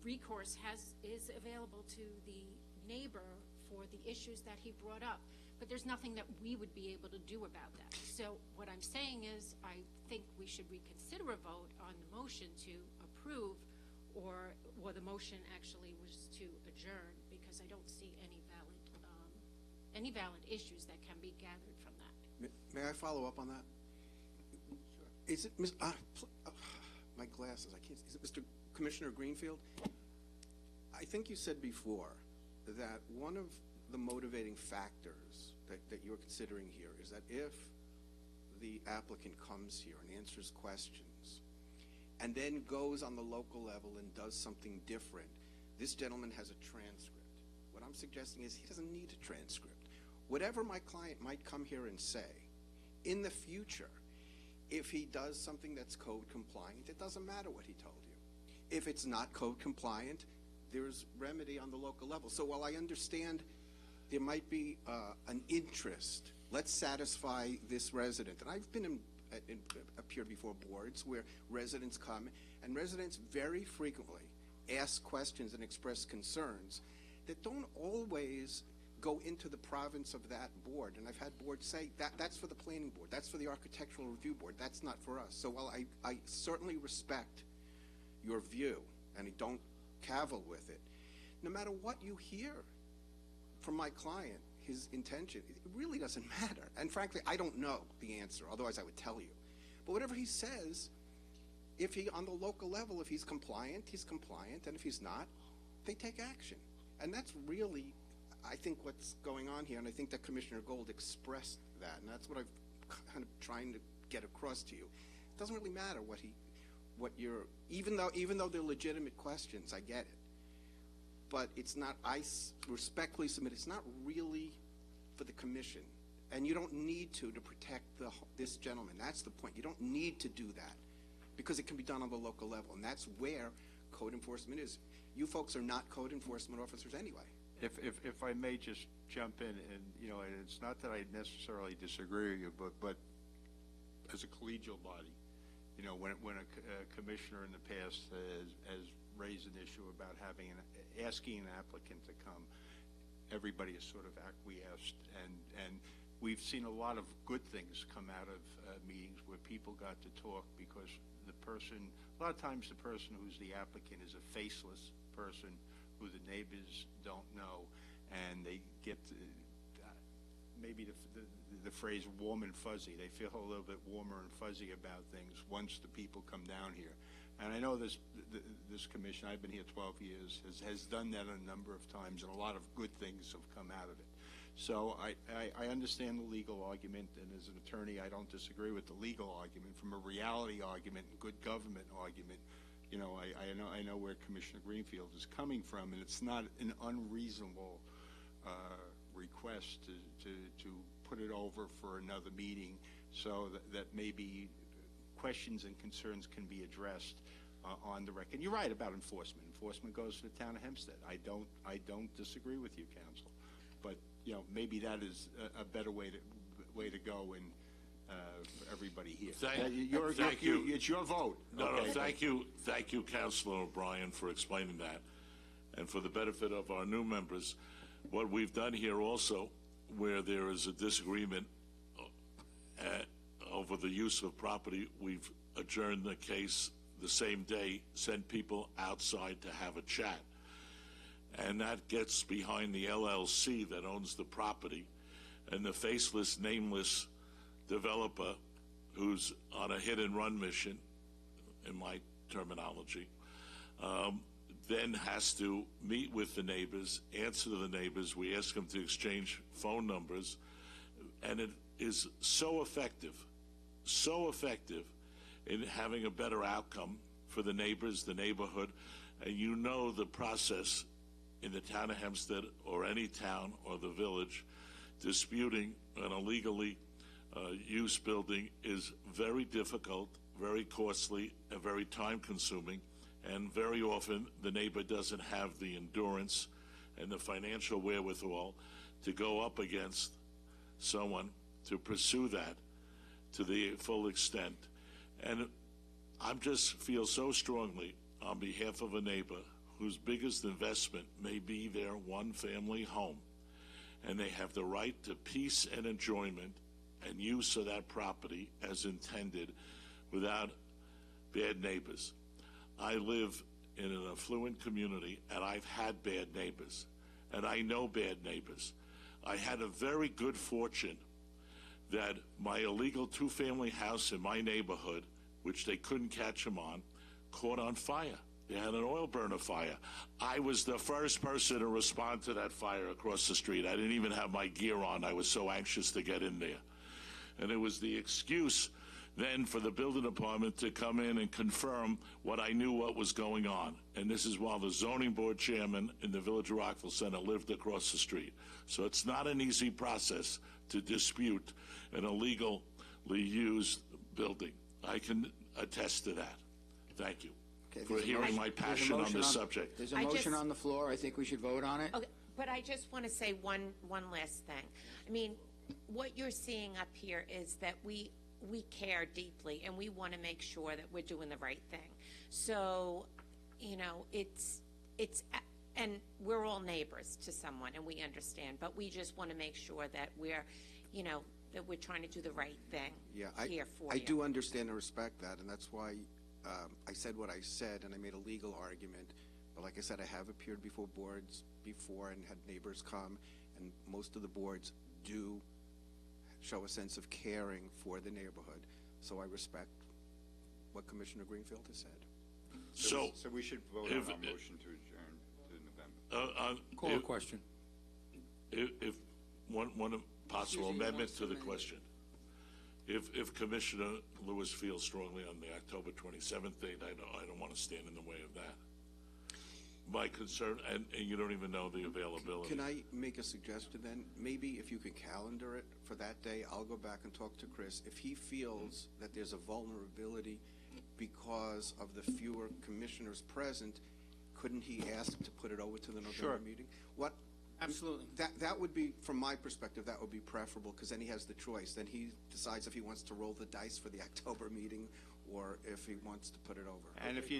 Recourse is available to the neighbor for the issues that he brought up, but there's nothing that we would be able to do about that. So what I'm saying is I think we should reconsider a vote on the motion to approve, or the motion actually was to adjourn, because I don't see any valid issues that can be gathered from that. May I follow up on that? Sure. Is it, my glasses, I can't see. Is it Mr. Commissioner Greenfield? I think you said before that one of the motivating factors that you're considering here is that if the applicant comes here and answers questions and then goes on the local level and does something different, this gentleman has a transcript. What I'm suggesting is he doesn't need a transcript. Whatever my client might come here and say, in the future, if he does something that's code compliant, it doesn't matter what he told you. If it's not code compliant, there's remedy on the local level. So while I understand there might be an interest, let's satisfy this resident. And I've been appeared before boards where residents come, and residents very frequently ask questions and express concerns that don't always go into the province of that board. And I've had boards say that's for the planning board, that's for the architectural review board, that's not for us. So while I certainly respect your view and I don't cavil with it, no matter what you hear from my client, his intention, it really doesn't matter. And frankly, I don't know the answer, otherwise I would tell you. But whatever he says, if he, on the local level, if he's compliant, and if he's not, they take action. And that's really, I think, what's going on here, and I think that Commissioner Gold expressed that, and that's what I'm kind of trying to get across to you. It doesn't really matter what you're, even though they're legitimate questions, I get it. But it's not, I respectfully submit, it's not really for the commission. And you don't need to protect this gentleman. That's the point. You don't need to do that because it can be done on the local level. And that's where code enforcement is. You folks are not code enforcement officers anyway. If I may just jump in, and and it's not that I necessarily disagree with you, but as a collegial body, when a commissioner in the past has raised an issue about asking an applicant to come, everybody has sort of acquiesced, and we've seen a lot of good things come out of meetings where people got to talk because a lot of times the person who's the applicant is a faceless person who the neighbors don't know, and they get maybe the phrase warm and fuzzy. They feel a little bit warmer and fuzzy about things once the people come down here. And I know this commission, I've been here 12 years, has done that a number of times, and a lot of good things have come out of it. So I understand the legal argument, and as an attorney, I don't disagree with the legal argument. From a reality argument and good government argument, you know, I know where Commissioner Greenfield is coming from, and it's not an unreasonable request to put it over for another meeting so that maybe questions and concerns can be addressed on the record. You're right about enforcement. Enforcement goes to the town of Hempstead. I don't disagree with you, counsel, but you know, maybe that is a better way to go and for everybody here. Thank you. It's your vote. No, thank you, Councilor O'Brien, for explaining that. And for the benefit of our new members, what we've done here also, where there is a disagreement over the use of property, we've adjourned the case the same day, sent people outside to have a chat. And that gets behind the LLC that owns the property and the faceless, nameless developer who's on a hit-and-run mission, in my terminology, then has to meet with the neighbors, answer to the neighbors. We ask them to exchange phone numbers, and it is so effective in having a better outcome for the neighbors, the neighborhood, and you know the process in the town of Hempstead or any town or the village, disputing an illegally used building is very difficult, very costly, and very time-consuming, and very often the neighbor doesn't have the endurance and the financial wherewithal to go up against someone to pursue that to the full extent. And I just feel so strongly on behalf of a neighbor whose biggest investment may be their one-family home, and they have the right to peace and enjoyment and use of that property as intended without bad neighbors. I live in an affluent community, and I've had bad neighbors, and I know bad neighbors. I had a very good fortune that my illegal two-family house in my neighborhood, which they couldn't catch them on, caught on fire. They had an oil burner fire. I was the first person to respond to that fire across the street. I didn't even have my gear on. I was so anxious to get in there. And it was the excuse then for the building department to come in and confirm what I knew what was going on. And this is while the zoning board chairman in the Village of Rockville Center lived across the street. So it's not an easy process to dispute an illegally used building. I can attest to that. Thank you for hearing my passion on this subject. There's a motion on the floor. I think we should vote on it. Okay, but I just want to say one last thing. I mean, what you're seeing up here is that we care deeply, and we want to make sure that we're doing the right thing. So, you know, and we're all neighbors to someone, and we understand, but we just want to make sure that we're, you know, that we're trying to do the right thing here for you. I do understand and respect that, and that's why I said what I said, and I made a legal argument. But like I said, I have appeared before boards before and had neighbors come, and most of the boards do show a sense of caring for the neighborhood. So I respect what Commissioner Greenfield has said. So we should vote on our motion to adjourn to November. Call a question. If one possible amendment to the question. If Commissioner Lewis feels strongly on the October 27th date, I don't want to stand in the way of that. My concern, and you don't even know the availability. Can I make a suggestion then? Maybe if you could calendar it for that day, I'll go back and talk to Chris. If he feels that there's a vulnerability because of the fewer commissioners present, couldn't he ask to put it over to the November meeting? Absolutely. That would be, from my perspective, that would be preferable, because then he has the choice. Then he decides if he wants to roll the dice for the October meeting or if he wants to put it over. And if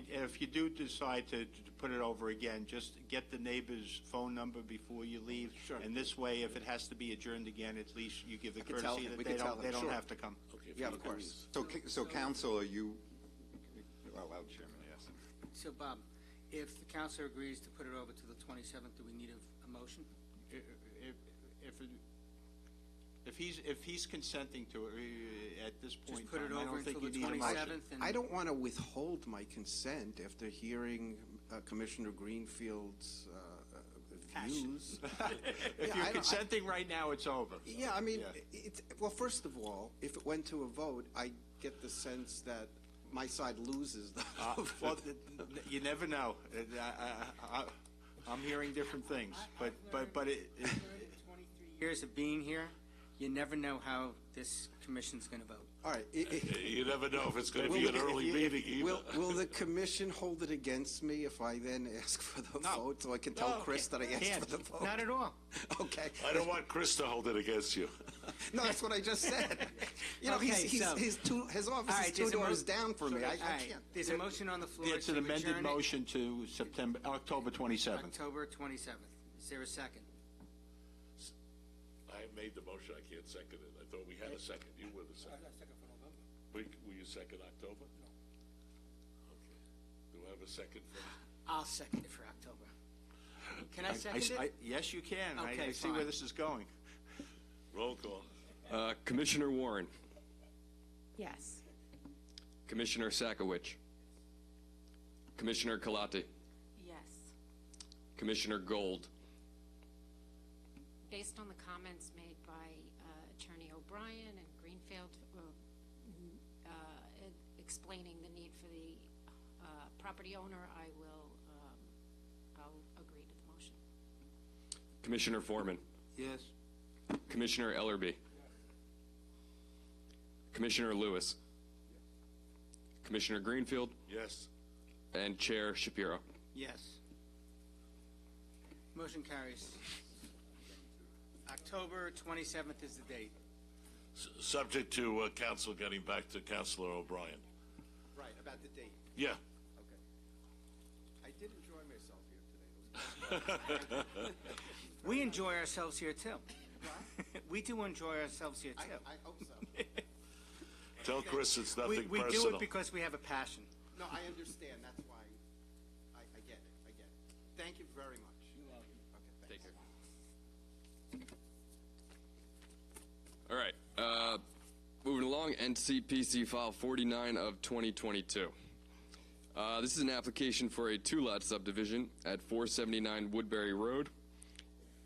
you do decide to put it over again, just get the neighbor's phone number before you leave. Sure. And this way, if it has to be adjourned again, at least you give the can tell courtesy him. that We they can tell don't, him. they don't Sure. have to come. Okay, Yeah, of course. So council, are you, allow the chairman to ask. So, Bob, if the councilor agrees to put it over to the 27th, do we need a motion? If he's consenting to it at this point, Just put it I over don't think until you the need a motion. 27th? And I don't want to withhold my consent after hearing Commissioner Greenfield's views. If you're consenting right now, it's over. Yeah, I mean, Yeah. well, first of all, if it went to a vote, I get the sense that my side loses the vote. Well, you never know. I'm hearing different things, but it 23 years of being here, you never know how this commission's going to vote. All right. You never know if it's going to be an early meeting either. Will the commission hold it against me if I then ask for the vote, so I can tell Chris that I asked for the vote? Not at all. Okay. I don't want Chris to hold it against you. No, that's what I just said. You know, Okay, so- his office All is right, two there's a doors down from me. I All right, can't. there's a motion on the floor It's an to amended adjourn it motion to October 27th. October 27th. Is there a second? I made the motion, I can't second it. I thought we had a second. You were the second. Will you second October? No. Okay. Do I have a second for? I'll second it for October. Can I second it? Yes, you can. Okay, I see where fine. this is going. Roll call. Commissioner Warren, Yes. Commissioner Sakowicz, Commissioner Kalati, Yes. Commissioner Gold, Based on the comments made by Attorney O'Brien and Greenfield explaining the need for the property owner, I'll agree to the motion. Commissioner Foreman, Yes. Commissioner Ellerby, Commissioner Lewis, Commissioner Greenfield, Yes. and Chair Shapiro. Yes. Motion carries. October 27th is the date. Subject to council getting back to Councilor O'Brien. Right, about the date. Yeah. Okay. I did enjoy myself here today. We enjoy ourselves here, too. We do enjoy ourselves here, too. I hope so. Tell Chris it's nothing We personal. do it because we have a passion. No, I understand. That's why I get it. I get it. Thank you very much. You're welcome. Okay, thanks. All right. Moving along, NCPC file 49 of 2022. This is an application for a two-lot subdivision at 479 Woodbury Road,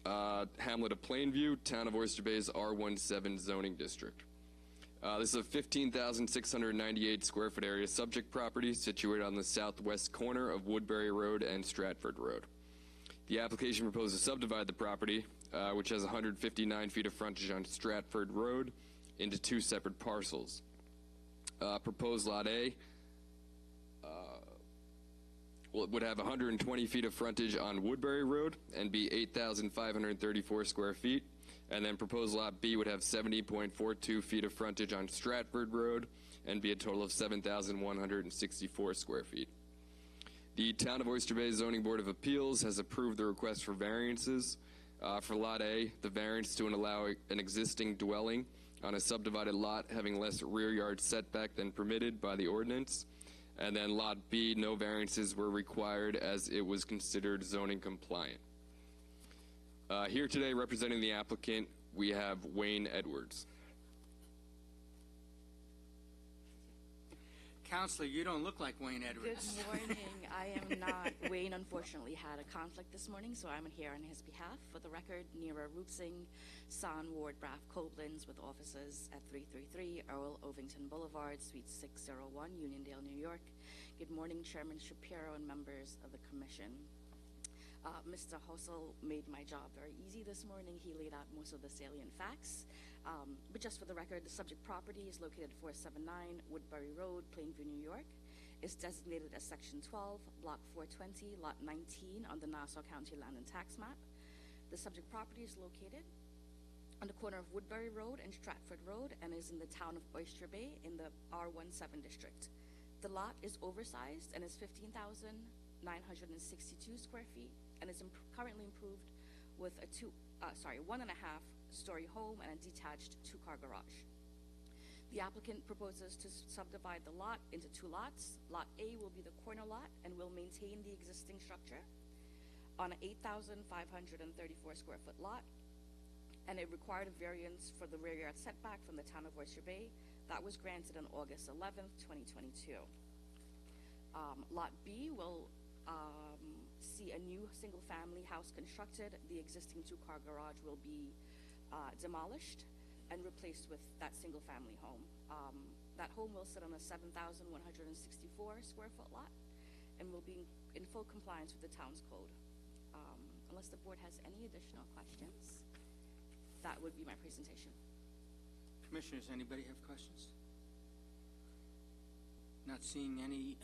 Hamlet of Plainview, Town of Oyster Bay's R17 zoning district. This is a 15,698 square foot area subject property situated on the southwest corner of Woodbury Road and Stratford Road. The application proposes to subdivide the property, which has 159 feet of frontage on Stratford Road, into two separate parcels. Proposed Lot A would have 120 feet of frontage on Woodbury Road and be 8,534 square feet. And then proposed Lot B would have 70.42 feet of frontage on Stratford Road and be a total of 7,164 square feet. The Town of Oyster Bay Zoning Board of Appeals has approved the request for variances. For Lot A, the variance to allow an existing dwelling on a subdivided lot having less rear yard setback than permitted by the ordinance. And then Lot B, no variances were required as it was considered zoning compliant. Here today representing the applicant, we have Wayne Edwards. Counselor, you don't look like Wayne Edwards. Good morning. I am not. Wayne unfortunately had a conflict this morning, so I'm here on his behalf. For the record, Nira Rupsing, San Ward Braff Koblenz, with offices at 333 Earl Ovington Boulevard, Suite 601, Uniondale, New York. Good morning, Chairman Shapiro and members of the Commission. Mr. Hossel made my job very easy this morning. He laid out most of the salient facts. But just for the record, the subject property is located at 479 Woodbury Road, Plainview, New York. It's designated as Section 12, Block 420, Lot 19 on the Nassau County Land and Tax Map. The subject property is located on the corner of Woodbury Road and Stratford Road and is in the town of Oyster Bay in the R17 district. The lot is oversized and is 15,962 square feet and is currently improved with a 1.5-story home and a detached 2-car garage. The applicant proposes to subdivide the lot into 2 lots. Lot A will be the corner lot and will maintain the existing structure on an 8,534 square foot lot, and it required a variance for the rear yard setback from the town of Oyster Bay. That was granted on August 11th, 2022. Lot B will see a new single-family house constructed. The existing 2-car garage will be demolished and replaced with that single-family home. That home will sit on a 7,164 square foot lot and will be in full compliance with the town's code. Unless the board has any additional questions, that would be my presentation. Commissioners, anybody have questions? Not seeing any.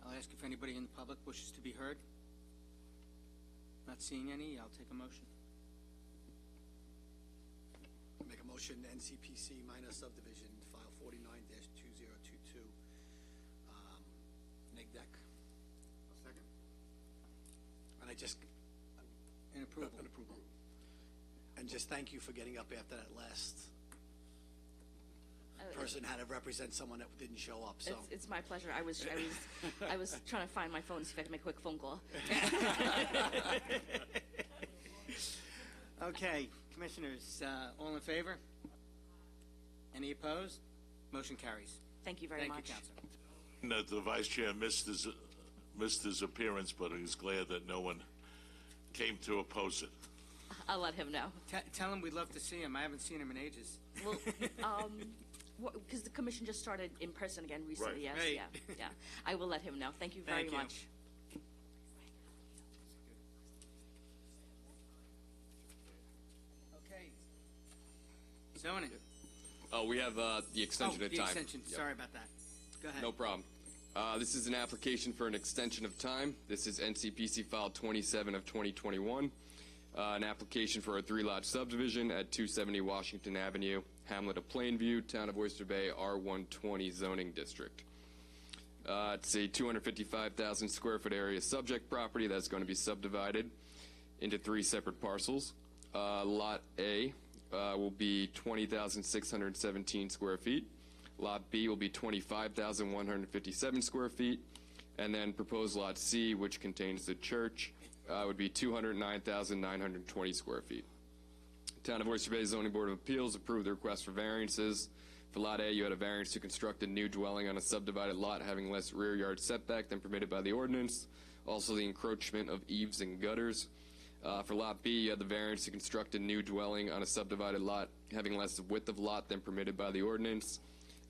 I'll ask if anybody in the public wishes to be heard. Not seeing any. I'll take a motion. Make a motion, NCPC minor subdivision, file 49-2022, neg deck. Second. And I just, An approval. an approval. And just thank you for getting up after that last person had to represent someone that didn't show up, so. It's my pleasure. I was trying to find my phone to see if I could make a quick phone call. Okay, commissioners, all in favor? Any opposed? Motion carries. Thank you very much. Thank you, Counselor. The vice chair missed his appearance, but he's glad that no one came to oppose it. I'll let him know. Tell him we'd love to see him. I haven't seen him in ages. Well, because the commission just started in person again recently. Right. Yes, Right. yeah. I will let him know. Thank you very Thank you. much. Okay. Zoning. Oh, we have the extension of the time. extension. Yep. Sorry about that. Go ahead. No problem. This is an application for an extension of time. This is NCPC file 27 of 2021. An application for a 3-lot subdivision at 270 Washington Avenue, Hamlet of Plainview, Town of Oyster Bay, R120 zoning district. It's a 255,000 square foot area subject property that's going to be subdivided into 3 separate parcels. Lot A will be 20,617 square feet. Lot B will be 25,157 square feet. And then proposed Lot C, which contains the church, would be 209,920 square feet. Town of Oyster Bay Zoning Board of Appeals approved the request for variances. For Lot A, you had a variance to construct a new dwelling on a subdivided lot having less rear yard setback than permitted by the ordinance. Also, the encroachment of eaves and gutters. For Lot B, you had the variance to construct a new dwelling on a subdivided lot having less width of lot than permitted by the ordinance.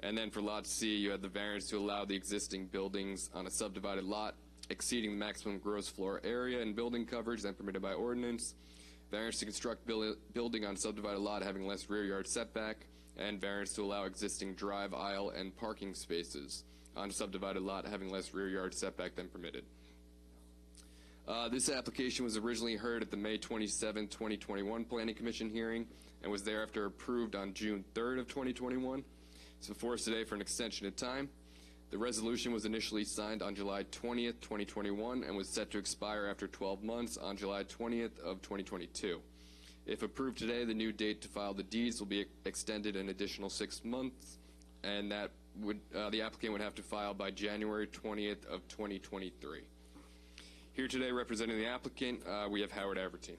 And then for Lot C, you had the variance to allow the existing buildings on a subdivided lot exceeding the maximum gross floor area and building coverage than permitted by ordinance. Variance to construct building on subdivided lot having less rear yard setback, and variance to allow existing drive, aisle, and parking spaces on a subdivided lot having less rear yard setback than permitted. This application was originally heard at the May 27, 2021 Planning Commission hearing and was thereafter approved on June 3rd of 2021. It's before us today for an extension of time. The resolution was initially signed on July 20th, 2021 and was set to expire after 12 months on July 20th of 2022. If approved today, the new date to file the deeds will be extended an additional 6 months, and that would the applicant would have to file by January 20th of 2023. Here today representing the applicant, we have Howard Avertine.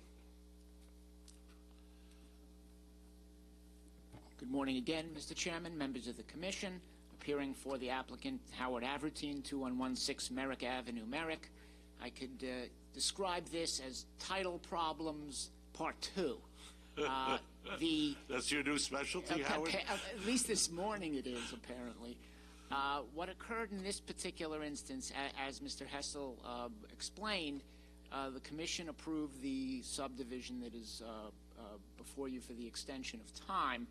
Good morning again, Mr. Chairman, members of the Commission. Appearing for the applicant, Howard Avertine, 2116 Merrick Avenue, Merrick. I could describe this as Title Problems Part 2. That's your new specialty, Howard? At least this morning it is, apparently. What occurred in this particular instance, as Mr. Hessel explained, the Commission approved the subdivision that is before you for the extension of time,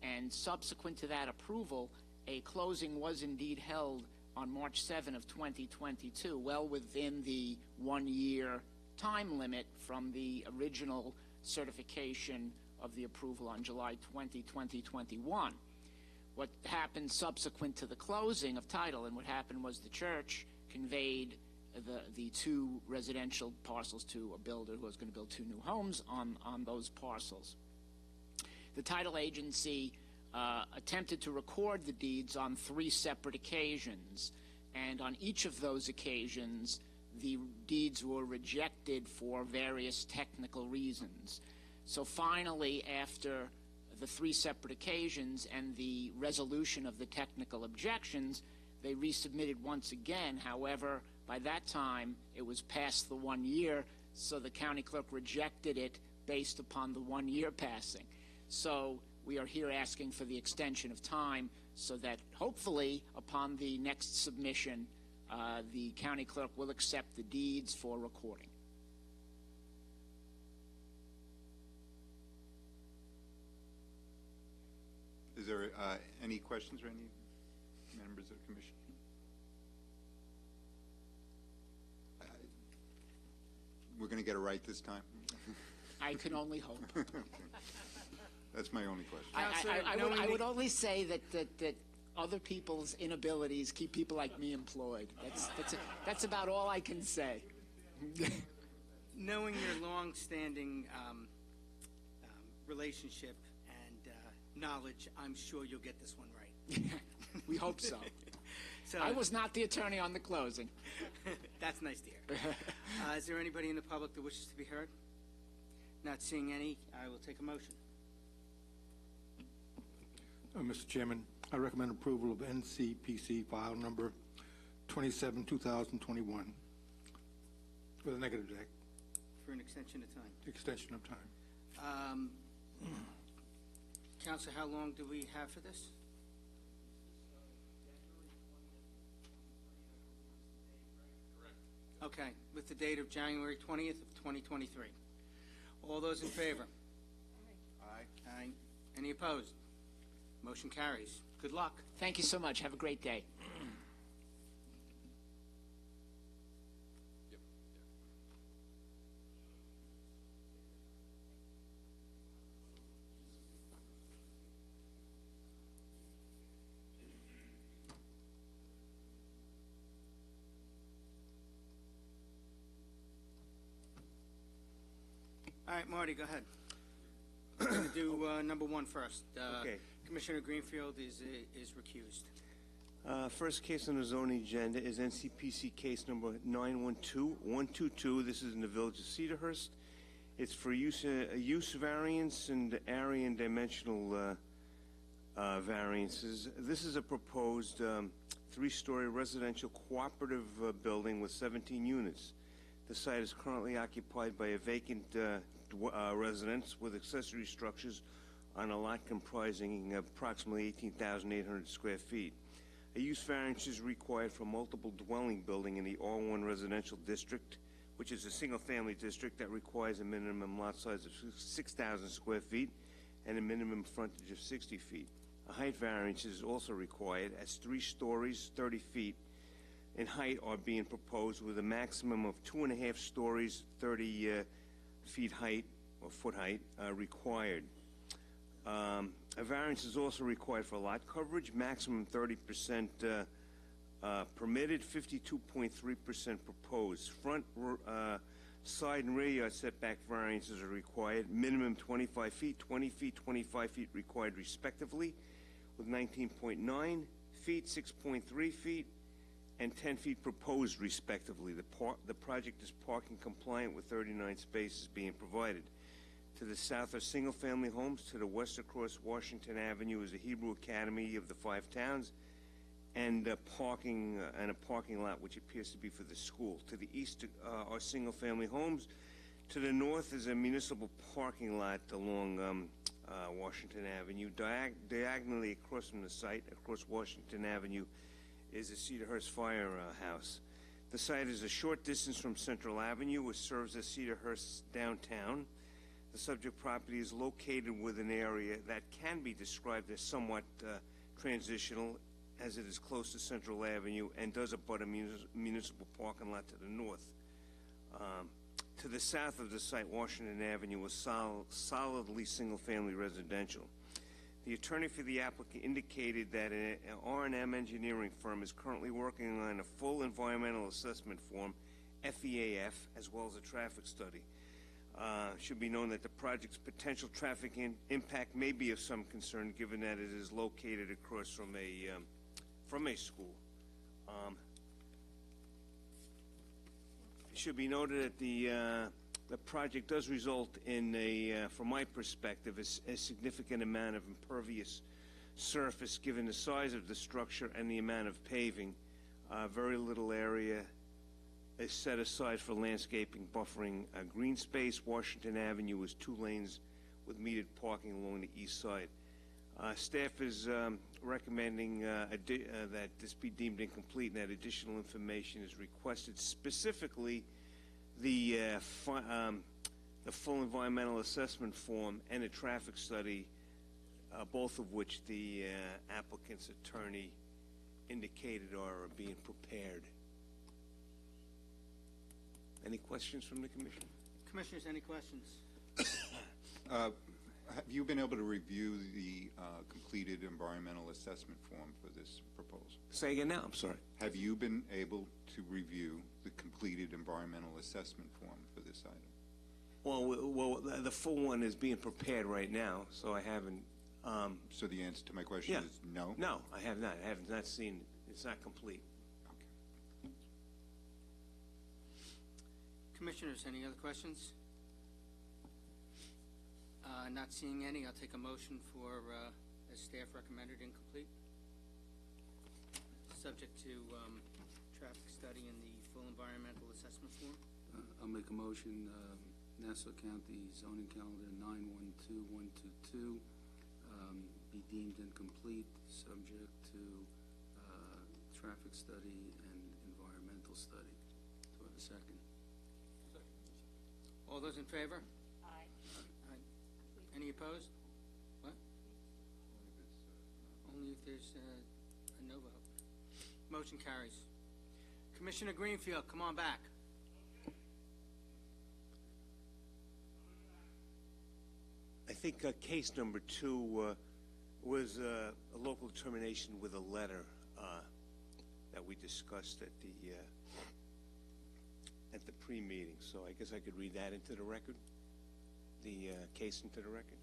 and subsequent to that approval, a closing was indeed held on March 7 of 2022, well within the 1-year time limit from the original certification of the approval on July 20, 2021. What happened subsequent to the closing of title, and what happened was the church conveyed the two residential parcels to a builder who was going to build two new homes on those parcels. The title agency attempted to record the deeds on 3 separate occasions, and on each of those occasions the deeds were rejected for various technical reasons. So finally, after the 3 separate occasions and the resolution of the technical objections, they resubmitted once again. However, by that time it was past the 1 year, so the county clerk rejected it based upon the 1 year passing. So we are here asking for the extension of time so that hopefully upon the next submission the county clerk will accept the deeds for recording. Is there any questions or any members of the commission? We're going to get it right this time? I can only hope. That's my only question. I would only say that other people's inabilities keep people like me employed. That's about all I can say. Knowing your long-standing relationship and knowledge, I'm sure you'll get this one right. We hope so. So I was not the attorney on the closing. That's nice to hear. Is there anybody in the public that wishes to be heard? Not seeing any, I will take a motion. Mr. Chairman, I recommend approval of NCPC file number 27/2021 with a negative deck. For an extension of time. Extension of time. Counsel, how long do we have for this? Okay, with the date of January 20th of 2023. All those in favor? Aye. Aye. Any opposed? Motion carries. Good luck. Thank you so much. Have a great day. All right, Marty, go ahead. We're going to do number 1 first. Okay. Commissioner Greenfield is recused. First case on the zoning agenda is NCPC case number 912122. This is in the village of Cedarhurst. It's for use variance and area and dimensional variances. This is a proposed 3-story residential cooperative building with 17 units. The site is currently occupied by a vacant residence with accessory structures on a lot comprising approximately 18,800 square feet. A use variance is required for multiple dwelling building in the R1 residential district, which is a single-family district that requires a minimum lot size of 6,000 square feet and a minimum frontage of 60 feet. A height variance is also required, as 3 stories, 30 feet in height are being proposed, with a maximum of 2.5 stories, 30 feet height or foot height required. A variance is also required for lot coverage, maximum 30% permitted, 52.3% proposed. Front, side, and rear yard setback variances are required, minimum 25 feet, 20 feet, 25 feet required respectively, with 19.9 feet, 6.3 feet, and 10 feet proposed respectively. The project is parking compliant with 39 spaces being provided. To the south are single-family homes. To the west across Washington Avenue is the Hebrew Academy of the 5 Towns, and a parking lot which appears to be for the school. To the east are single-family homes. To the north is a municipal parking lot along Washington Avenue. Diagonally across from the site, across Washington Avenue, is the Cedarhurst Firehouse. The site is a short distance from Central Avenue, which serves as Cedarhurst's downtown. The subject property is located within an area that can be described as somewhat transitional, as it is close to Central Avenue and does abut a municipal parking lot to the north. To the south of the site, Washington Avenue was solidly single-family residential. The attorney for the applicant indicated that an R&M engineering firm is currently working on a full environmental assessment form, FEAF, as well as a traffic study. Should be known that the project's potential traffic impact may be of some concern, given that it is located across from a school. It should be noted that the project does result in from my perspective, a significant amount of impervious surface, given the size of the structure and the amount of paving. Very little area is set aside for landscaping, buffering green space. Washington Avenue is 2 lanes with metered parking along the east side. Staff is recommending that this be deemed incomplete and that additional information is requested, specifically the full environmental assessment form and a traffic study, both of which the applicant's attorney indicated are being prepared. Any questions from the commission? Commissioners, any questions? Have you been able to review the completed environmental assessment form for this proposal? Say again now, I'm sorry. Have you been able to review the completed environmental assessment form for this item? Well, the full one is being prepared right now, so I haven't. So the answer to my question is no? No, I have not. I have not seen it. It's not complete. Okay. Commissioners, any other questions? Not seeing any, I'll take a motion for, as staff recommended, incomplete, subject to traffic study and the full environmental assessment form. I'll make a motion, Nassau County zoning calendar 912122 be deemed incomplete, subject to traffic study and environmental study. Do I have a second? All those in favor? Aye. Any opposed? What? Only if there's a no vote. Motion carries. Commissioner Greenfield, come on back. I think case number 2 was a local determination with a letter that we discussed at the pre-meeting. So I guess I could read that into the record, the case into the record.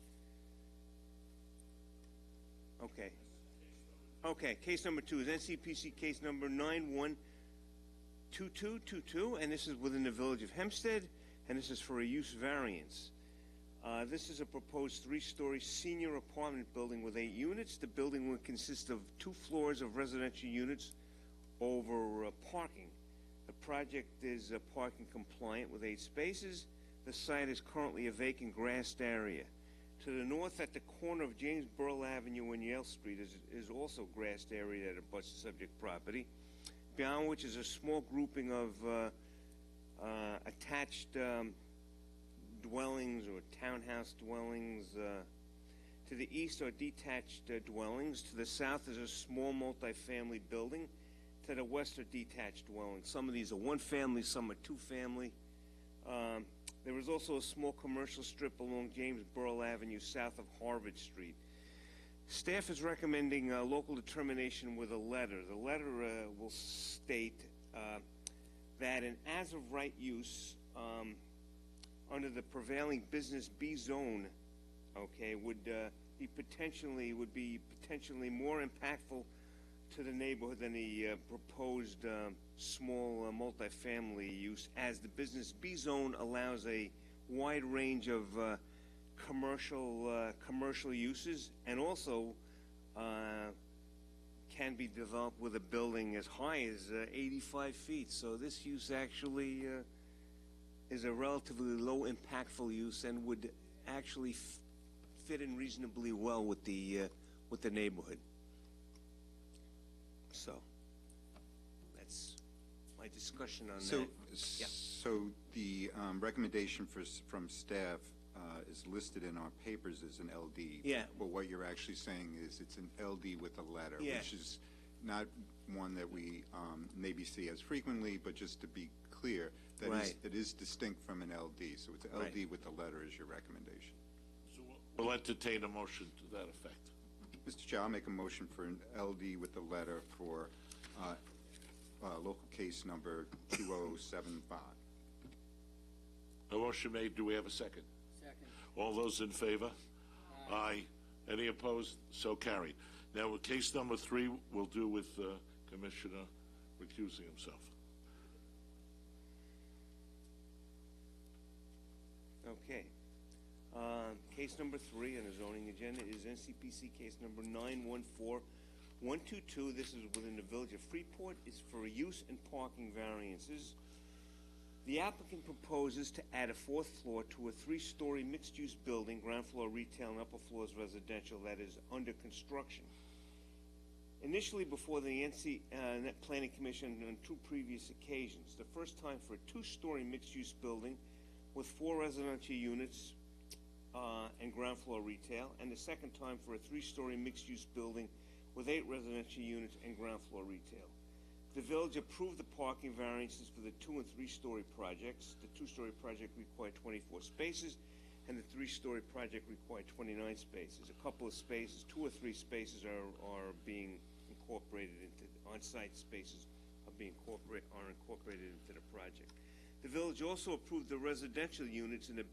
Okay. Okay, case number 2 is NCPC case number 912222, and this is within the village of Hempstead, and this is for a use variance. This is a proposed 3-story senior apartment building with 8 units. The building will consist of 2 floors of residential units over parking. The project is parking compliant with 8 spaces. The site is currently a vacant grassed area. To the north, at the corner of James Burl Avenue and Yale Street, is also grassed area that abuts the subject property, beyond which is a small grouping of attached dwellings or townhouse dwellings. To the east are detached dwellings. To the south is a small multifamily building. To the west are detached dwellings. Some of these are 1-family, some are 2-family. There is also a small commercial strip along James Burl Avenue south of Harvard Street. Staff is recommending local determination with a letter. The letter will state that an as-of-right use under the prevailing business B zone, okay, would be potentially more impactful to the neighborhood than the proposed small multifamily use, as the business B zone allows a wide range of commercial uses, and also can be developed with a building as high as 85 feet. So this use actually is a relatively low impactful use and would actually fit in reasonably well with the neighborhood. So that's my discussion on that. Yeah. So the recommendation from staff is listed in our papers as an LD. Yeah. But what you're actually saying is it's an LD with a letter, Yeah. which is not one that we maybe see as frequently, but just to be clear, that is distinct from an LD. So it's LD with the letter is your recommendation. So we'll entertain a motion to that effect. Mr. Chair, I'll make a motion for an LD with the letter for local case number 2075. A motion made. Do we have a second? Second. All those in favor? Aye. Any opposed? So carried. Now, with case number 3, we'll do with Commissioner recusing himself. Okay. Case number 3 on the zoning agenda is NCPC case number 914122. This is within the village of Freeport. It's for use and parking variances. The applicant proposes to add a 4th floor to a 3-story mixed-use building, ground floor retail and upper floors residential, that is under construction. Initially before the Planning Commission on 2 previous occasions, the first time for a 2-story mixed-use building with 4 residential units and ground floor retail, and the second time for a 3-story mixed-use building with 8 residential units and ground floor retail. The village approved the parking variances for the 2- and 3-story projects. The 2-story project required 24 spaces, and the 3-story project required 29 spaces. A couple of spaces, 2 or 3 spaces are being incorporated into on-site spaces are incorporated into the project. The village also approved the residential units in the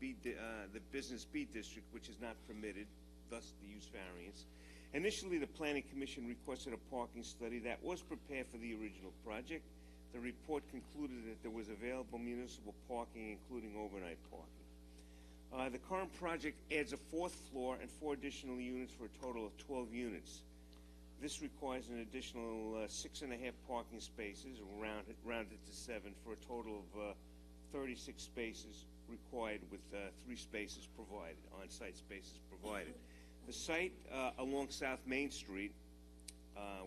business B district, which is not permitted, thus the use variance. Initially, the Planning Commission requested a parking study that was prepared for the original project. The report concluded that there was available municipal parking, including overnight parking. The current project adds a 4th floor and 4 additional units for a total of 12 units. This requires an additional 6.5 parking spaces, rounded to 7, for a total of 36 spaces required, with 3 spaces provided, on-site spaces provided. The site along South Main Street,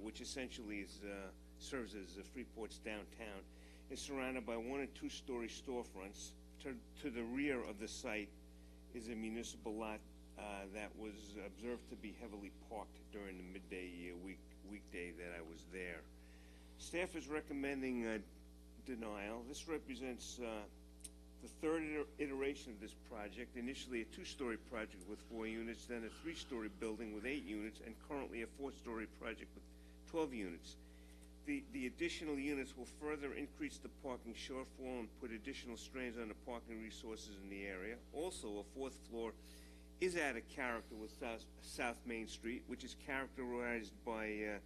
which essentially serves as Freeport's downtown, is surrounded by 1- and 2-story storefronts. To the rear of the site is a municipal lot that was observed to be heavily parked during the midday weekday that I was there. Staff is recommending denial. This represents the 3rd iteration of this project, initially a 2-story project with 4 units, then a 3-story building with 8 units, and currently a 4-story project with 12 units. The additional units will further increase the parking shortfall and put additional strains on the parking resources in the area. Also, a 4th floor is out of character with South Main Street, which is characterized by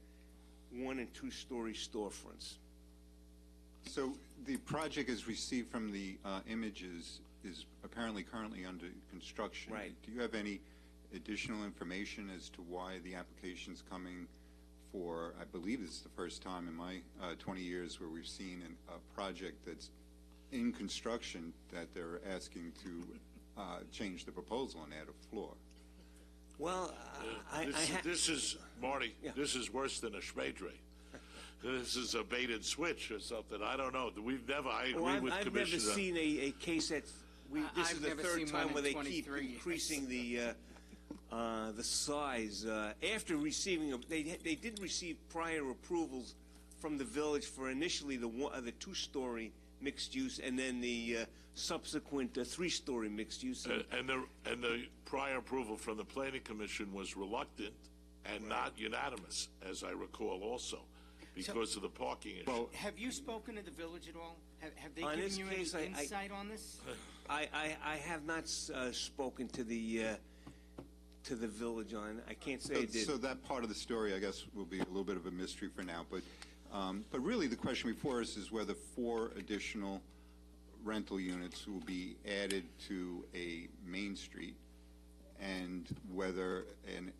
1- and 2-story storefronts. So the project is received from the images is apparently currently under construction. Right. Do you have any additional information as to why the application's coming for, I believe this is the first time in my 20 years where we've seen a project that's in construction that they're asking to change the proposal and add a floor? Well, this is, Marty, Yeah. this is worse than a Schmedre. This is a bait and switch or something. I don't know. We've never, I agree with I've Commissioner. never seen a case that's, this I've is the never 3rd seen time one where in they keep 23 years. increasing the size. After receiving, they did receive prior approvals from the village for initially the 2-story mixed use, and then the subsequent 3-story mixed use. And the prior approval from the Planning Commission was reluctant and not unanimous, as I recall also, because of the parking issue. Well, Have you spoken to the village at all? Have they On given this you case, any insight on this? I have not spoken to the village on. I can't say I did. So that part of the story, I guess, will be a little bit of a mystery for now. But really, the question before us is whether 4 additional rental units will be added to a Main Street, and whether an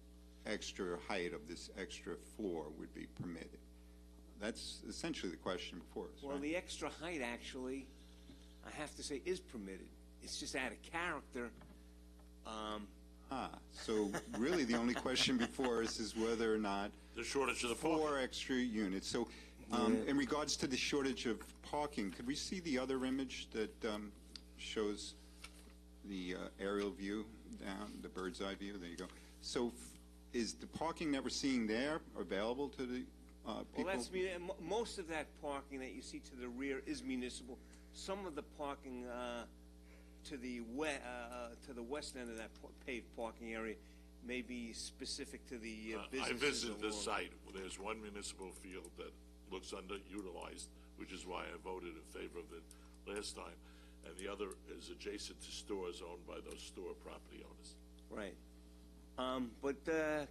extra height of this extra floor would be permitted. That's essentially the question before us. Well, right? the extra height, actually, I have to say, is permitted. It's just out of character. So really the only question before us is whether or not The shortage of the 4 parking. extra units. So in regards to the shortage of parking, could we see the other image that shows the aerial view down, the bird's eye view? There you go. So is the parking that we're seeing there available to the people? Well, most of that parking that you see to the rear is municipal. some of the parking to the west end of that paved parking area may be specific to the I businesses. visited the along- site. There's one municipal field that looks underutilized, which is why I voted in favor of it last time. And the other is adjacent to stores owned by those store property owners. Right. But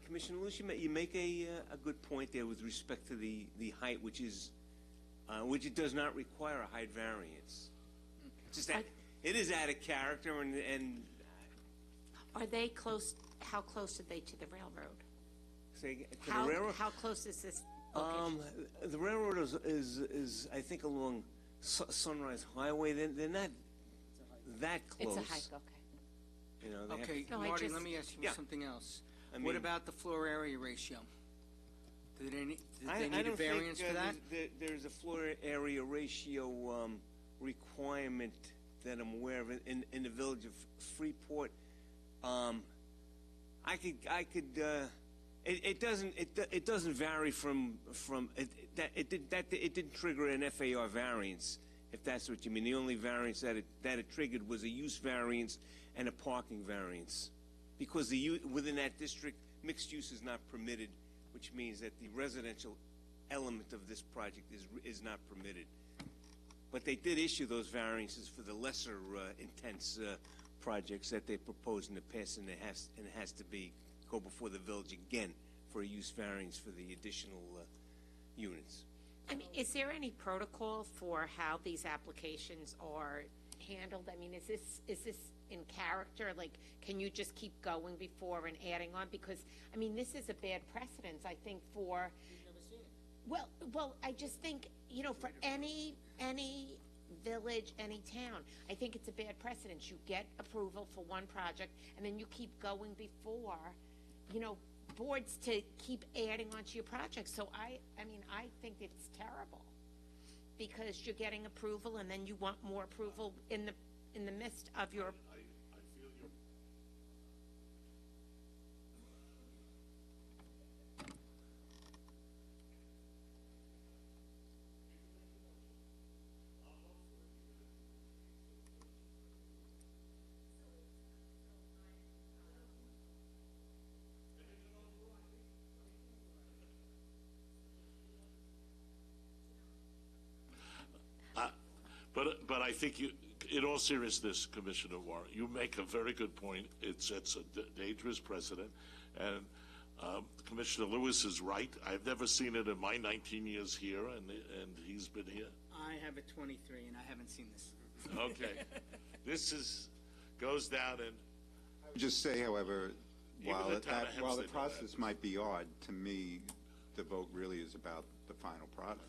Commissioner Lewis, you make a good point there with respect to the height, which it does not require a height variance. Just that it is out of character, and Are they close, how close are they to the railroad? say to the railroad. How close is this location? The railroad is I think along Sunrise Highway. They're not that close. It's a hike, okay. You know, they have- Okay, No, I Marty, just- let me ask you Yeah. something else. I What mean- about the floor area ratio? Did they need I a don't variance think for that? there's a floor area ratio requirement that I'm aware of in the village of Freeport. It doesn't vary from it didn't trigger an FAR variance, if that's what you mean. The only variance that it triggered was a use variance and a parking variance, because within that district mixed use is not permitted, which means that the residential element of this project is not permitted. But they did issue those variances for the lesser intense projects that they proposed in the past, and it has to go before the village again for a use variance for the additional units. I mean, is there any protocol for how these applications are handled? I mean, is this in character? Like, can you just keep going before and adding on? Because, I mean, this is a bad precedence, I think, for... You've never seen it. Well, I just think, for any village, any town, I think it's a bad precedence. You get approval for one project, and then you keep going before, boards to keep adding onto your project. So I think it's terrible, because you're getting approval and then you want more approval in the midst of your. I feel your... But I think in all seriousness, Commissioner Warren, you make a very good point. It sets a dangerous precedent, and Commissioner Lewis is right. I've never seen it in my 19 years here, and he's been here. I have a 23, and I haven't seen this. Okay, goes down, and I would just say, however, Even while the town of the Hempstead process might be odd, to me, the vote really is about the final product.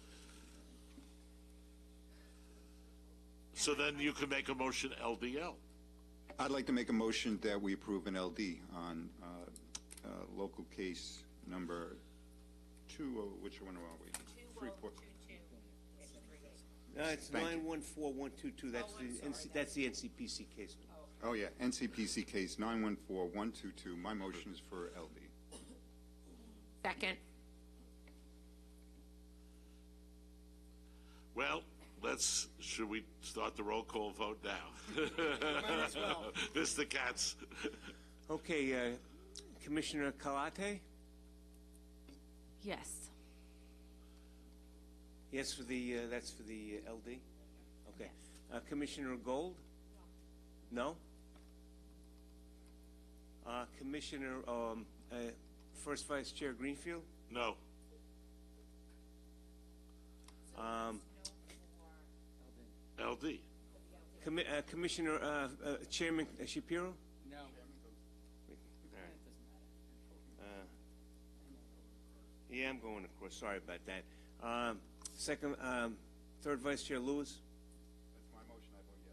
so then you can make a motion LDL. I'd like to make a motion that we approve an LD on local case number 2, which one are we? Freeport. It's Thank you. 914122. That's the NCPC case. Oh, yeah, NCPC case 914122. My motion is for LD. Second. Well, should we start the roll call vote now? Might as well. Mr. Katz. Okay, Commissioner Kalate? Yes. Yes, that's for the LD? Okay. Commissioner Gold? No? Commissioner, First Vice Chair Greenfield? No. LD. Commissioner, Chairman Shapiro? No. Yeah, I'm going, of course. Sorry about that. Third Vice Chair Lewis? That's my motion. I vote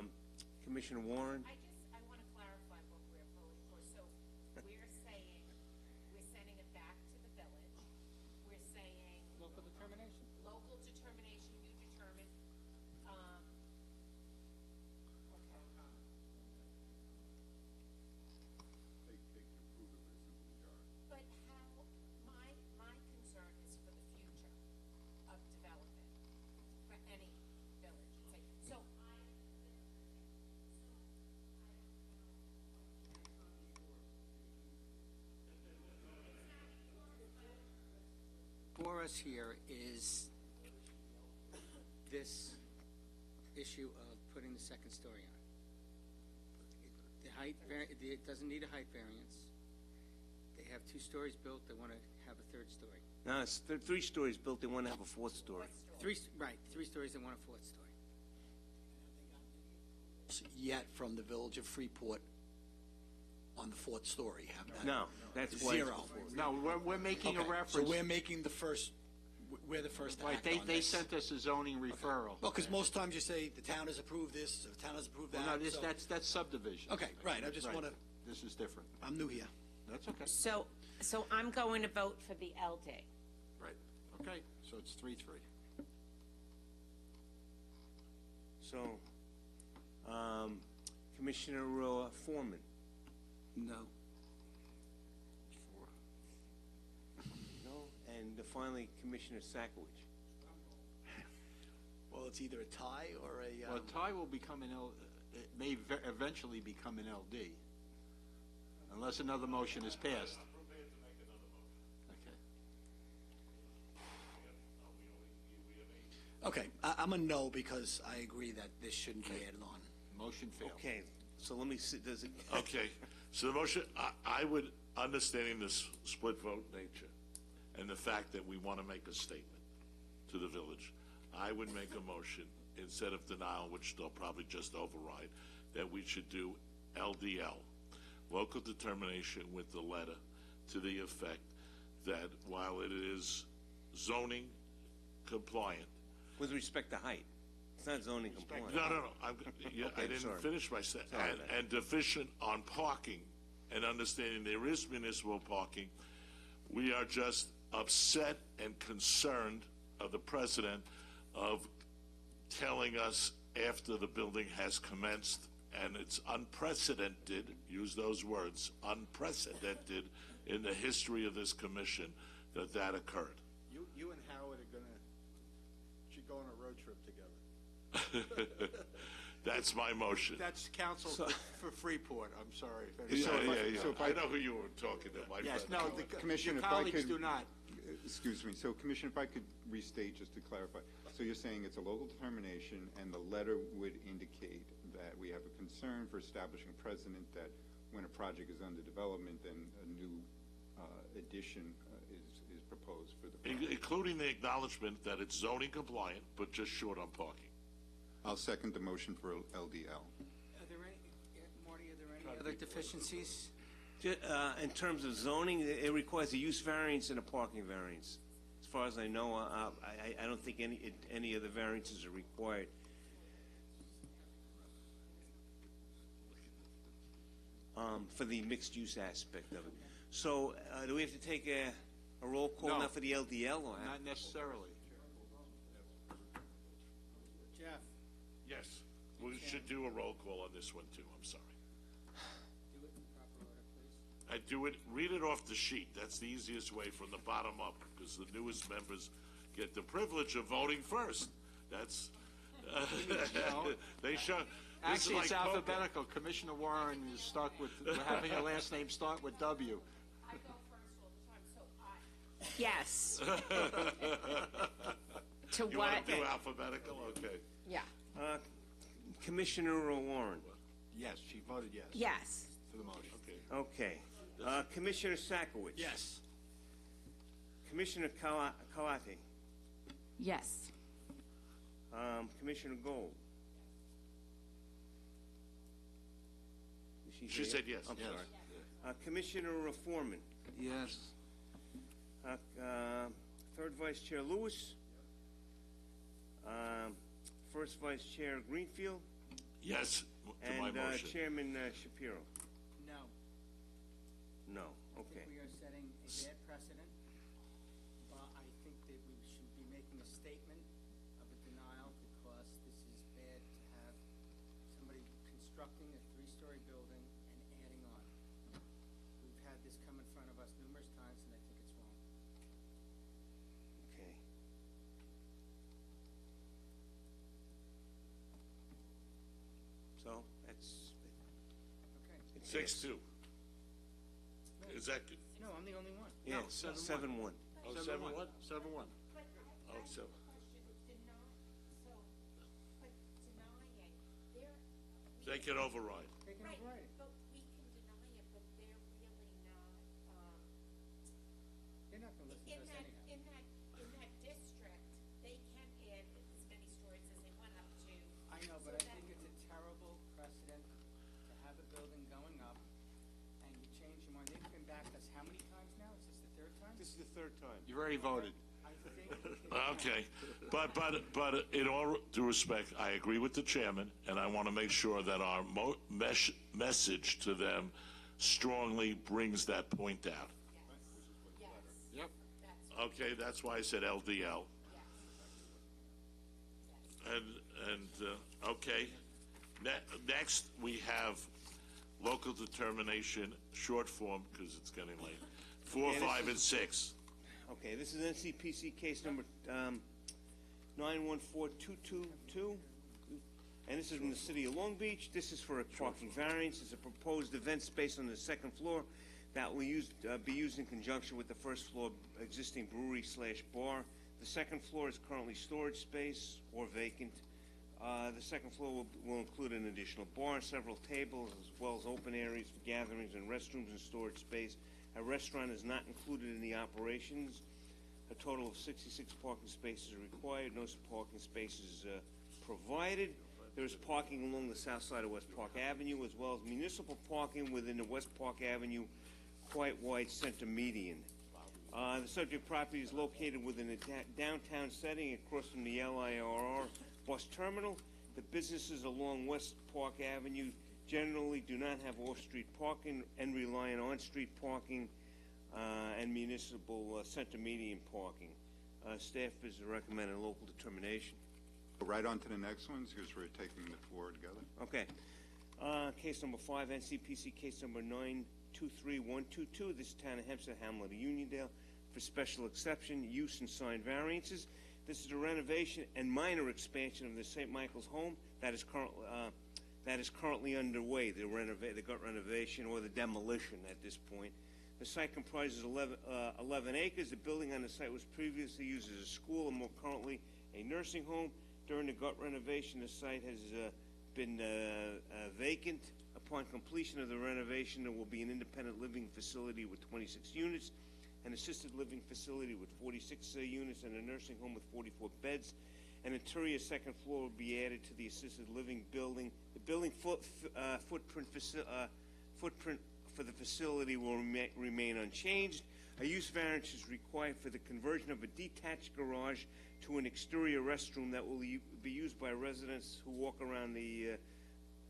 yes. Commissioner Warren? I want to clarify what we're voting for. So we're saying, we're sending it back to the village. We're saying. Local determination. Local determination, you determine. But my concern is for the future of development, for any us here is this issue of putting the second story on. It doesn't need a height variance. They have 2 stories built, they want to have a 3rd story. No, it's 3 stories built, they want to have a 4th story. 3 stories, they want a 4th story. Yet from the Village of Freeport on the 4th story. Have that? No, that's why it's 0. No, we're making a Okay, reference. so we're making the first, we're the first to Right, act they on they this. sent us a zoning referral. Well, because most times you say the town has approved this, or the town has approved that. Well, no, so- that's subdivision. Okay, right, I just Right. want to, This is different. I'm new here. That's okay. So I'm going to vote for the LD. Right. Okay, so it's 3-3. So, Commissioner Foreman? No. No? And finally, Commissioner Sakowicz? Well, it's either a tie or a, Well, a tie will become an it may eventually become an LD, unless another motion is passed. Okay. okay, I'm a no because I agree that this shouldn't be added on. Motion failed. Okay, so let me see, does it? Okay, so the motion, I would, understanding this split vote nature and the fact that we want to make a statement to the village, I would make a motion, instead of denial, which they'll probably just override, that we should do LDL, local determination with the letter to the effect that while it is zoning compliant. With respect to height? It's not zoning compliant. No, I Okay, didn't sorry. finish my sentence. Sorry, And deficient on parking, and understanding there is municipal parking, we are just upset and concerned of the president of telling us after the building has commenced, and it's unprecedented, use those words, unprecedented in the history of this commission that that occurred. You and Howard are should go on a road trip together. That's my motion. That's counsel for Freeport, I'm sorry. I know who you were talking to, my Yes, friend. no, Commissioner, your if I colleagues could- do not. Excuse me, so Commissioner, if I could restate just to clarify. So you're saying it's a local determination and the letter would indicate that we have a concern for establishing precedent that when a project is under development, then a new addition is proposed for the project. Including the acknowledgement that it's zoning compliant, but just short on parking. I'll second the motion for LDL. Are there any, Marty, are there any other deficiencies? In terms of zoning, it requires a use variance and a parking variance. As far as I know, I don't think any of the variances are required. For the mixed-use aspect of it. So, do we have to take a roll call No. now for the LDL? Or Not necessarily. Jeff? Yes, we should do a roll call on this one too, I'm sorry. Do it in proper order, please. I do it, read it off the sheet, that's the easiest way from the bottom up, because the newest members get the privilege of voting first. That's, No. they show. Actually, it's like poker. alphabetical. Commissioner Warren is stuck with having her last name start with W. I go first all the time, so I. Yes. To You what? want to do alphabetical? Okay. Yeah. Commissioner Warren. Yes, she voted yes. Yes. For the motion. Okay. Commissioner Sakowicz. Yes. Commissioner Kawate. Yes. Commissioner Gold. Did She say said yes. I'm Yes. sorry. Commissioner Foreman. Yes. Third Vice Chair Lewis. First Vice Chair Greenfield. Yes, to my And motion. Chairman Shapiro. No. No. I Okay. think we are setting a bad precedent, but I think that we should be making a statement of a denial because this is bad to have somebody constructing a 3-story building and adding on. We've had this come in front of us numerous times, and I think it's wrong. Okay. So that's Okay. it's 6-2. Is that good? No, I'm the only one. yeah, No, 7-1. 7-1. Oh, 7-1? 7-1. Oh, so. They can override. Right, but we can deny it, but they're really not, They're not gonna listen to us anyhow. in that district, they can add as many stories as they want up to. I know, but I think it's a terrible precedent to have a building going up and you change your mind. They've been back us how many times now? Is this the third time? This is the third time. You already voted. I think. Okay, but in all due respect, I agree with the chairman, and I want to make sure that our message to them strongly brings that point out. Yes. Yep. Okay, that's why I said LDL. Okay. Next, we have local determination, short form, because it's getting late, 4, 5, and 6. Okay, this is NCPC case number 914222, and this is from the city of Long Beach. This is for a parking variance. It's a proposed event space on the second floor that will be used in conjunction with the first floor existing brewery/bar. The second floor is currently storage space or vacant. The second floor will include an additional bar, several tables, as well as open areas for gatherings and restrooms and storage space. A restaurant is not included in the operations. A total of 66 parking spaces are required. No parking spaces provided. There is parking along the south side of West Park Avenue, as well as municipal parking within the West Park Avenue quite wide center median. The subject property is located within a downtown setting across from the LIRR bus terminal. The businesses along West Park Avenue generally do not have off-street parking and rely on on-street parking and municipal center median parking. Staff is recommending local determination. Right on to the next ones, because we're taking the four together. Okay. Case number 5, NCPC case number 923122. This is Town of Hempstead, Hamlet of Uniondale, for special exception, use and sign variances. This is a renovation and minor expansion of the St. Michael's home that is currently underway, the gut renovation or the demolition at this point. The site comprises 11 acres. The building on the site was previously used as a school and more currently a nursing home. During the gut renovation, the site has been vacant. Upon completion of the renovation, there will be an independent living facility with 26 units, an assisted living facility with 46 units, and a nursing home with 44 beds. An interior second floor will be added to the assisted living building. The building footprint for the facility will remain unchanged. A use variance is required for the conversion of a detached garage to an exterior restroom that will be used by residents who walk around the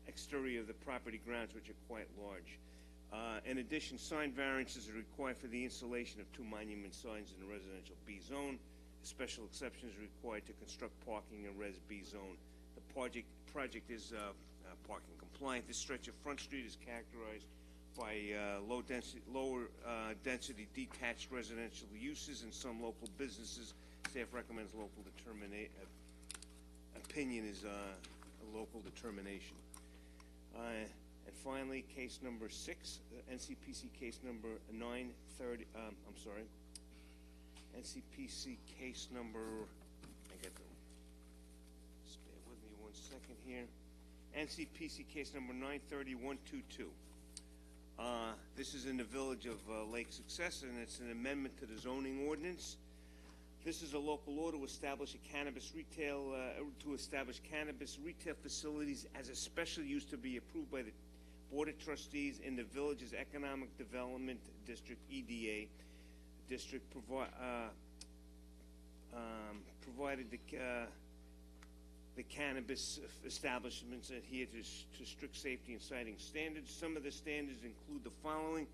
exterior of the property grounds, which are quite large. In addition, sign variances are required for the installation of 2 monument signs in the residential B zone. A special exception is required to construct parking in Res B zone. The project is parking compliant. This stretch of Front Street is characterized by lower density detached residential uses and some local businesses. Staff recommends local opinion is a local determination. And finally, case number 6, NCPC case number 930. NCPC case number. Just bear with me 1 second here. NCPC case number 930122. This is in the village of Lake Success, and it's an amendment to the zoning ordinance. This is a local law to establish cannabis retail facilities as a special use to be approved by the Board of Trustees in the village's Economic Development District (EDA) district, provided the cannabis establishments adhere to strict safety and siting standards. Some of the standards include the following: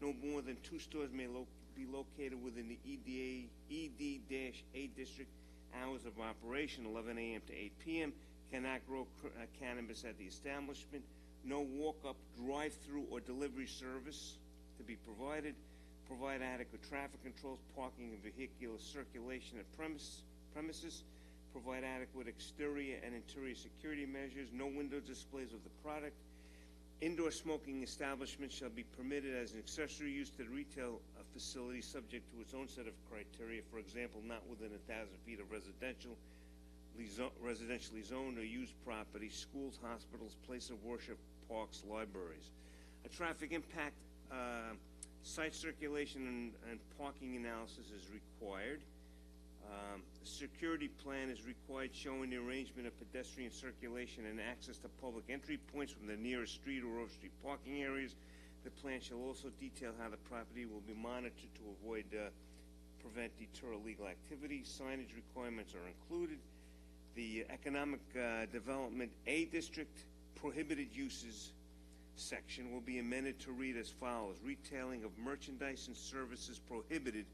no more than 2 stores may be located within the ED-A district. Hours of operation, 11 a.m. to 8 p.m. Cannot grow cannabis at the establishment. No walk-up, drive-through, or delivery service to be provided. Provide adequate traffic controls, parking, and vehicular circulation at premises. Provide adequate exterior and interior security measures. No window displays of the product. Indoor smoking establishments shall be permitted as an accessory use to the retail facility subject to its own set of criteria. For example, not within 1,000 feet of residentially zoned or used property, schools, hospitals, place of worship, parks, libraries. A traffic impact site circulation and parking analysis is required. A security plan is required showing the arrangement of pedestrian circulation and access to public entry points from the nearest street or off-street parking areas. The plan shall also detail how the property will be monitored to avoid, prevent, deter illegal activity. Signage requirements are included. The Economic Development A District prohibited uses section will be amended to read as follows. Retailing of merchandise and services prohibited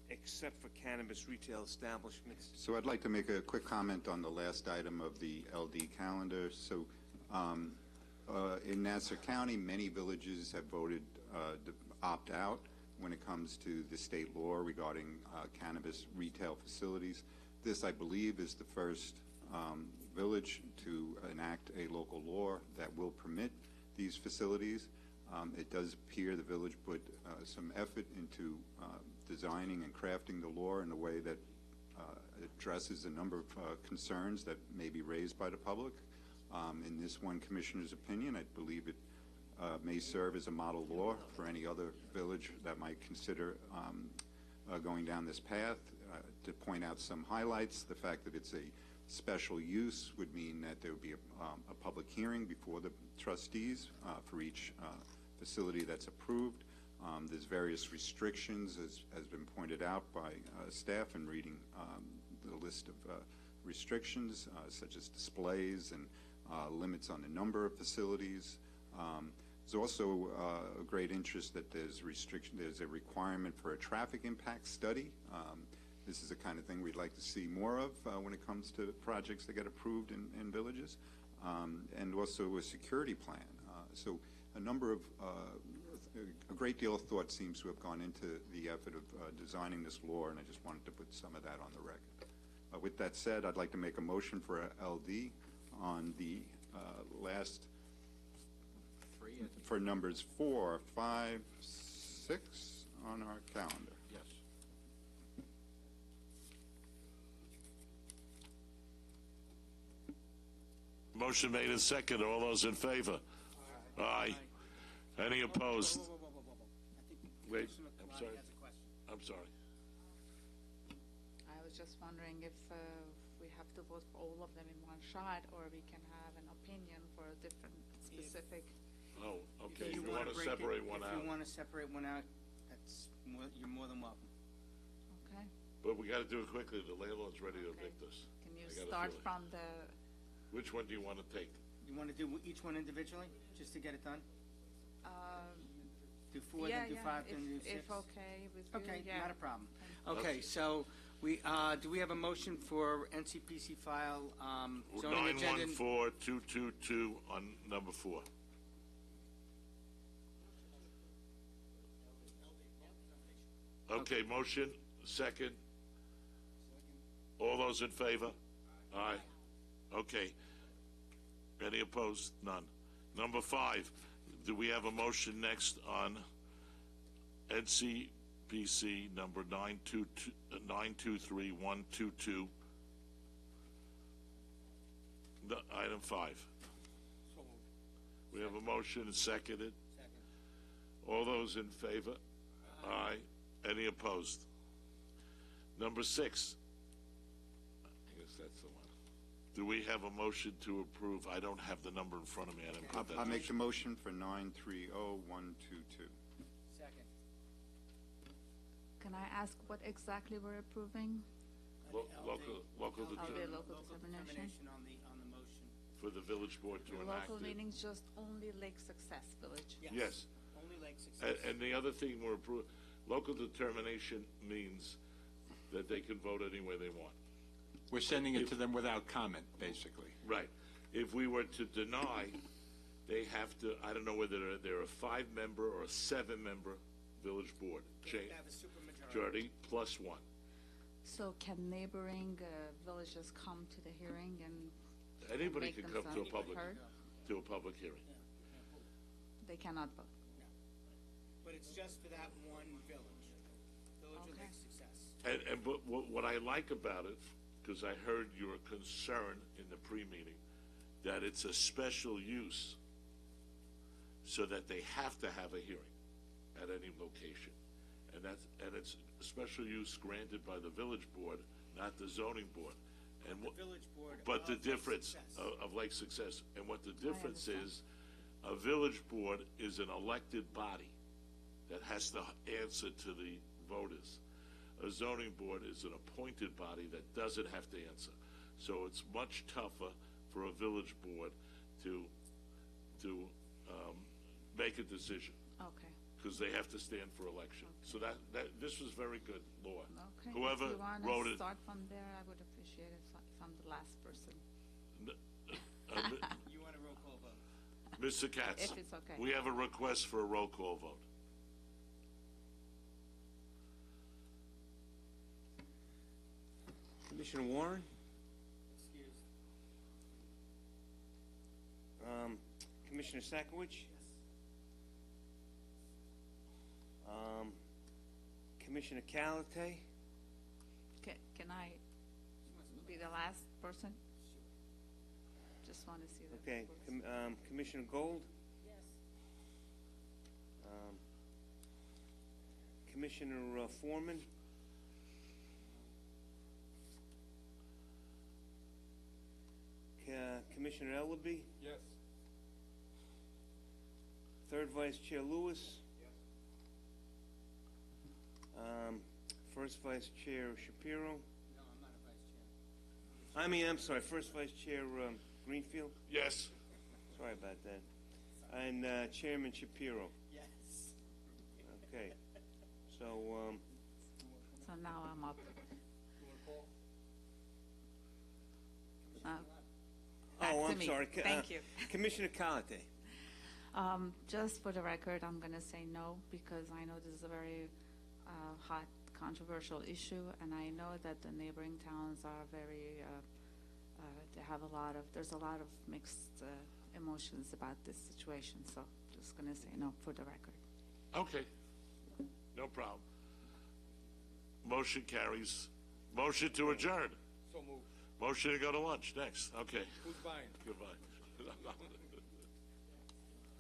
except for cannabis retail establishments. So I'd like to make a quick comment on the last item of the LD calendar. So in Nassau County, many villages have voted to opt out when it comes to the state law regarding cannabis retail facilities. This, I believe, is the first village to enact a local law that will permit these facilities. It does appear the village put some effort into designing and crafting the law in a way that addresses a number of concerns that may be raised by the public. In this one commissioner's opinion, I believe it may serve as a model law for any other village that might consider going down this path. To point out some highlights, the fact that it's a special use would mean that there would be a public hearing before the trustees for each facility that's approved. There's various restrictions, as has been pointed out by staff in reading the list of restrictions, such as displays and limits on the number of facilities. There's also a great interest that there's a requirement for a traffic impact study. This is the kind of thing we'd like to see more of when it comes to projects that get approved in villages, and also a security plan. So a great deal of thought seems to have gone into the effort of designing this law, and I just wanted to put some of that on the record. With that said, I'd like to make a motion for a LD on the last for numbers 4, 5, 6 on our calendar. Yes. Motion made and second. All those in favor? Aye. Any opposed? Wait, I'm sorry. I'm sorry. I was just wondering if we have to vote for all of them in one shot, or we can have an opinion for a different specific. Oh, okay. You want to separate one out? If you want to separate one out, you're more than welcome. Okay. But we got to do it quickly. The landlord's ready to evict us. Can you start from the? Which one do you want to take? You want to do each one individually, just to get it done? Do 4, yeah, then do 5, then do 6? If okay with you, okay, yeah. not a problem. Okay, so do we have a motion for NCPC file zoning agenda? 914222 on number 4. Okay, motion, second. All those in favor? Aye. Okay. Any opposed? None. Number 5, do we have a motion next on NCPC number 923122? Item 5. We have a motion and seconded. All those in favor? Aye. Any opposed? Number 6. I guess that's the one. Do we have a motion to approve? I don't have the number in front of me. I didn't put that. I'll make the motion for 930122. Second. Can I ask what exactly we're approving? Local determination. On the motion. For the village board to enact Local it. meetings just only Lake Success Village. Yes. Only Lake Success. And the other thing we're approving, local determination means that they can vote any way they want. We're sending it to them without comment, basically. Right. If we were to deny, they have to, I don't know whether they're a 5-member or a 7-member village board. They have a supermajority. Majority plus 1. So can neighboring villages come to the hearing and Anybody make can come to a themselves public heard? hearing. they cannot vote. But it's just for that one village. Village of Okay. Lake Success. But what I like about it, because I heard your concern in the pre-meeting, that it's a special use, so that they have to have a hearing at any location. And it's a special use granted by the village board, not the zoning board. And The village board but of the Lake difference Success. of Lake Success, and what the difference is, a village board is an elected body that has to answer to the voters. A zoning board is an appointed body that doesn't have to answer. So it's much tougher for a village board to make a decision, Okay. because they have to stand for election. So this was very good law. Okay. Whoever if you want wrote to it, start from there, I would appreciate it if I'm the last person. You want a roll call vote? Mr. Katz, If it's okay. we have a request for a roll call vote. Commissioner Warren? Excuse. Commissioner Sakowicz? Commissioner Calate? Can I be the last person? Just want to see the. Okay, Commissioner Gold? Yes. Commissioner Foreman? Commissioner Ellaby? Yes. Third Vice Chair Lewis? First Vice Chair Shapiro? No, I'm not a vice chair. I'm sorry, First Vice Chair Greenfield? Yes. Sorry about that. And Chairman Shapiro? Yes. Okay. So, So now I'm up. Back oh, to I'm me. sorry. Thank you. Commissioner Calate? Just for the record, I'm going to say no because I know this is a very hot, controversial issue, and I know that the neighboring towns are very, they have there's a lot of mixed emotions about this situation, so just going to say no for the record. Okay, no problem. Motion carries. Motion to adjourn. So moved. Motion to go to lunch next. Okay. Who's buying? Goodbye. We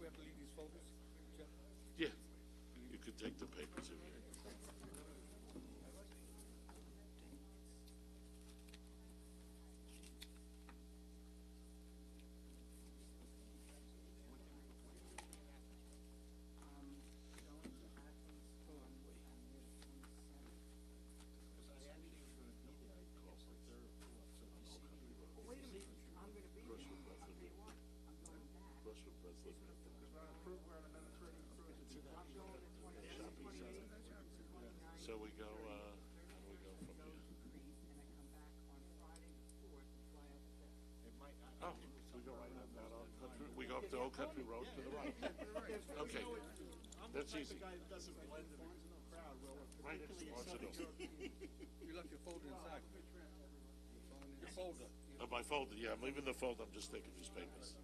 have to leave these folders? Jeff? Yeah, you could take the papers in here. So we go, how do we go from here? Oh, we go right up that old country, we go up to Old Country Road to the right. Okay, that's easy. Right next to Arsenal. You left your folder inside. Your folder. My folder, yeah, I'm leaving the folder, I'm just taking these papers.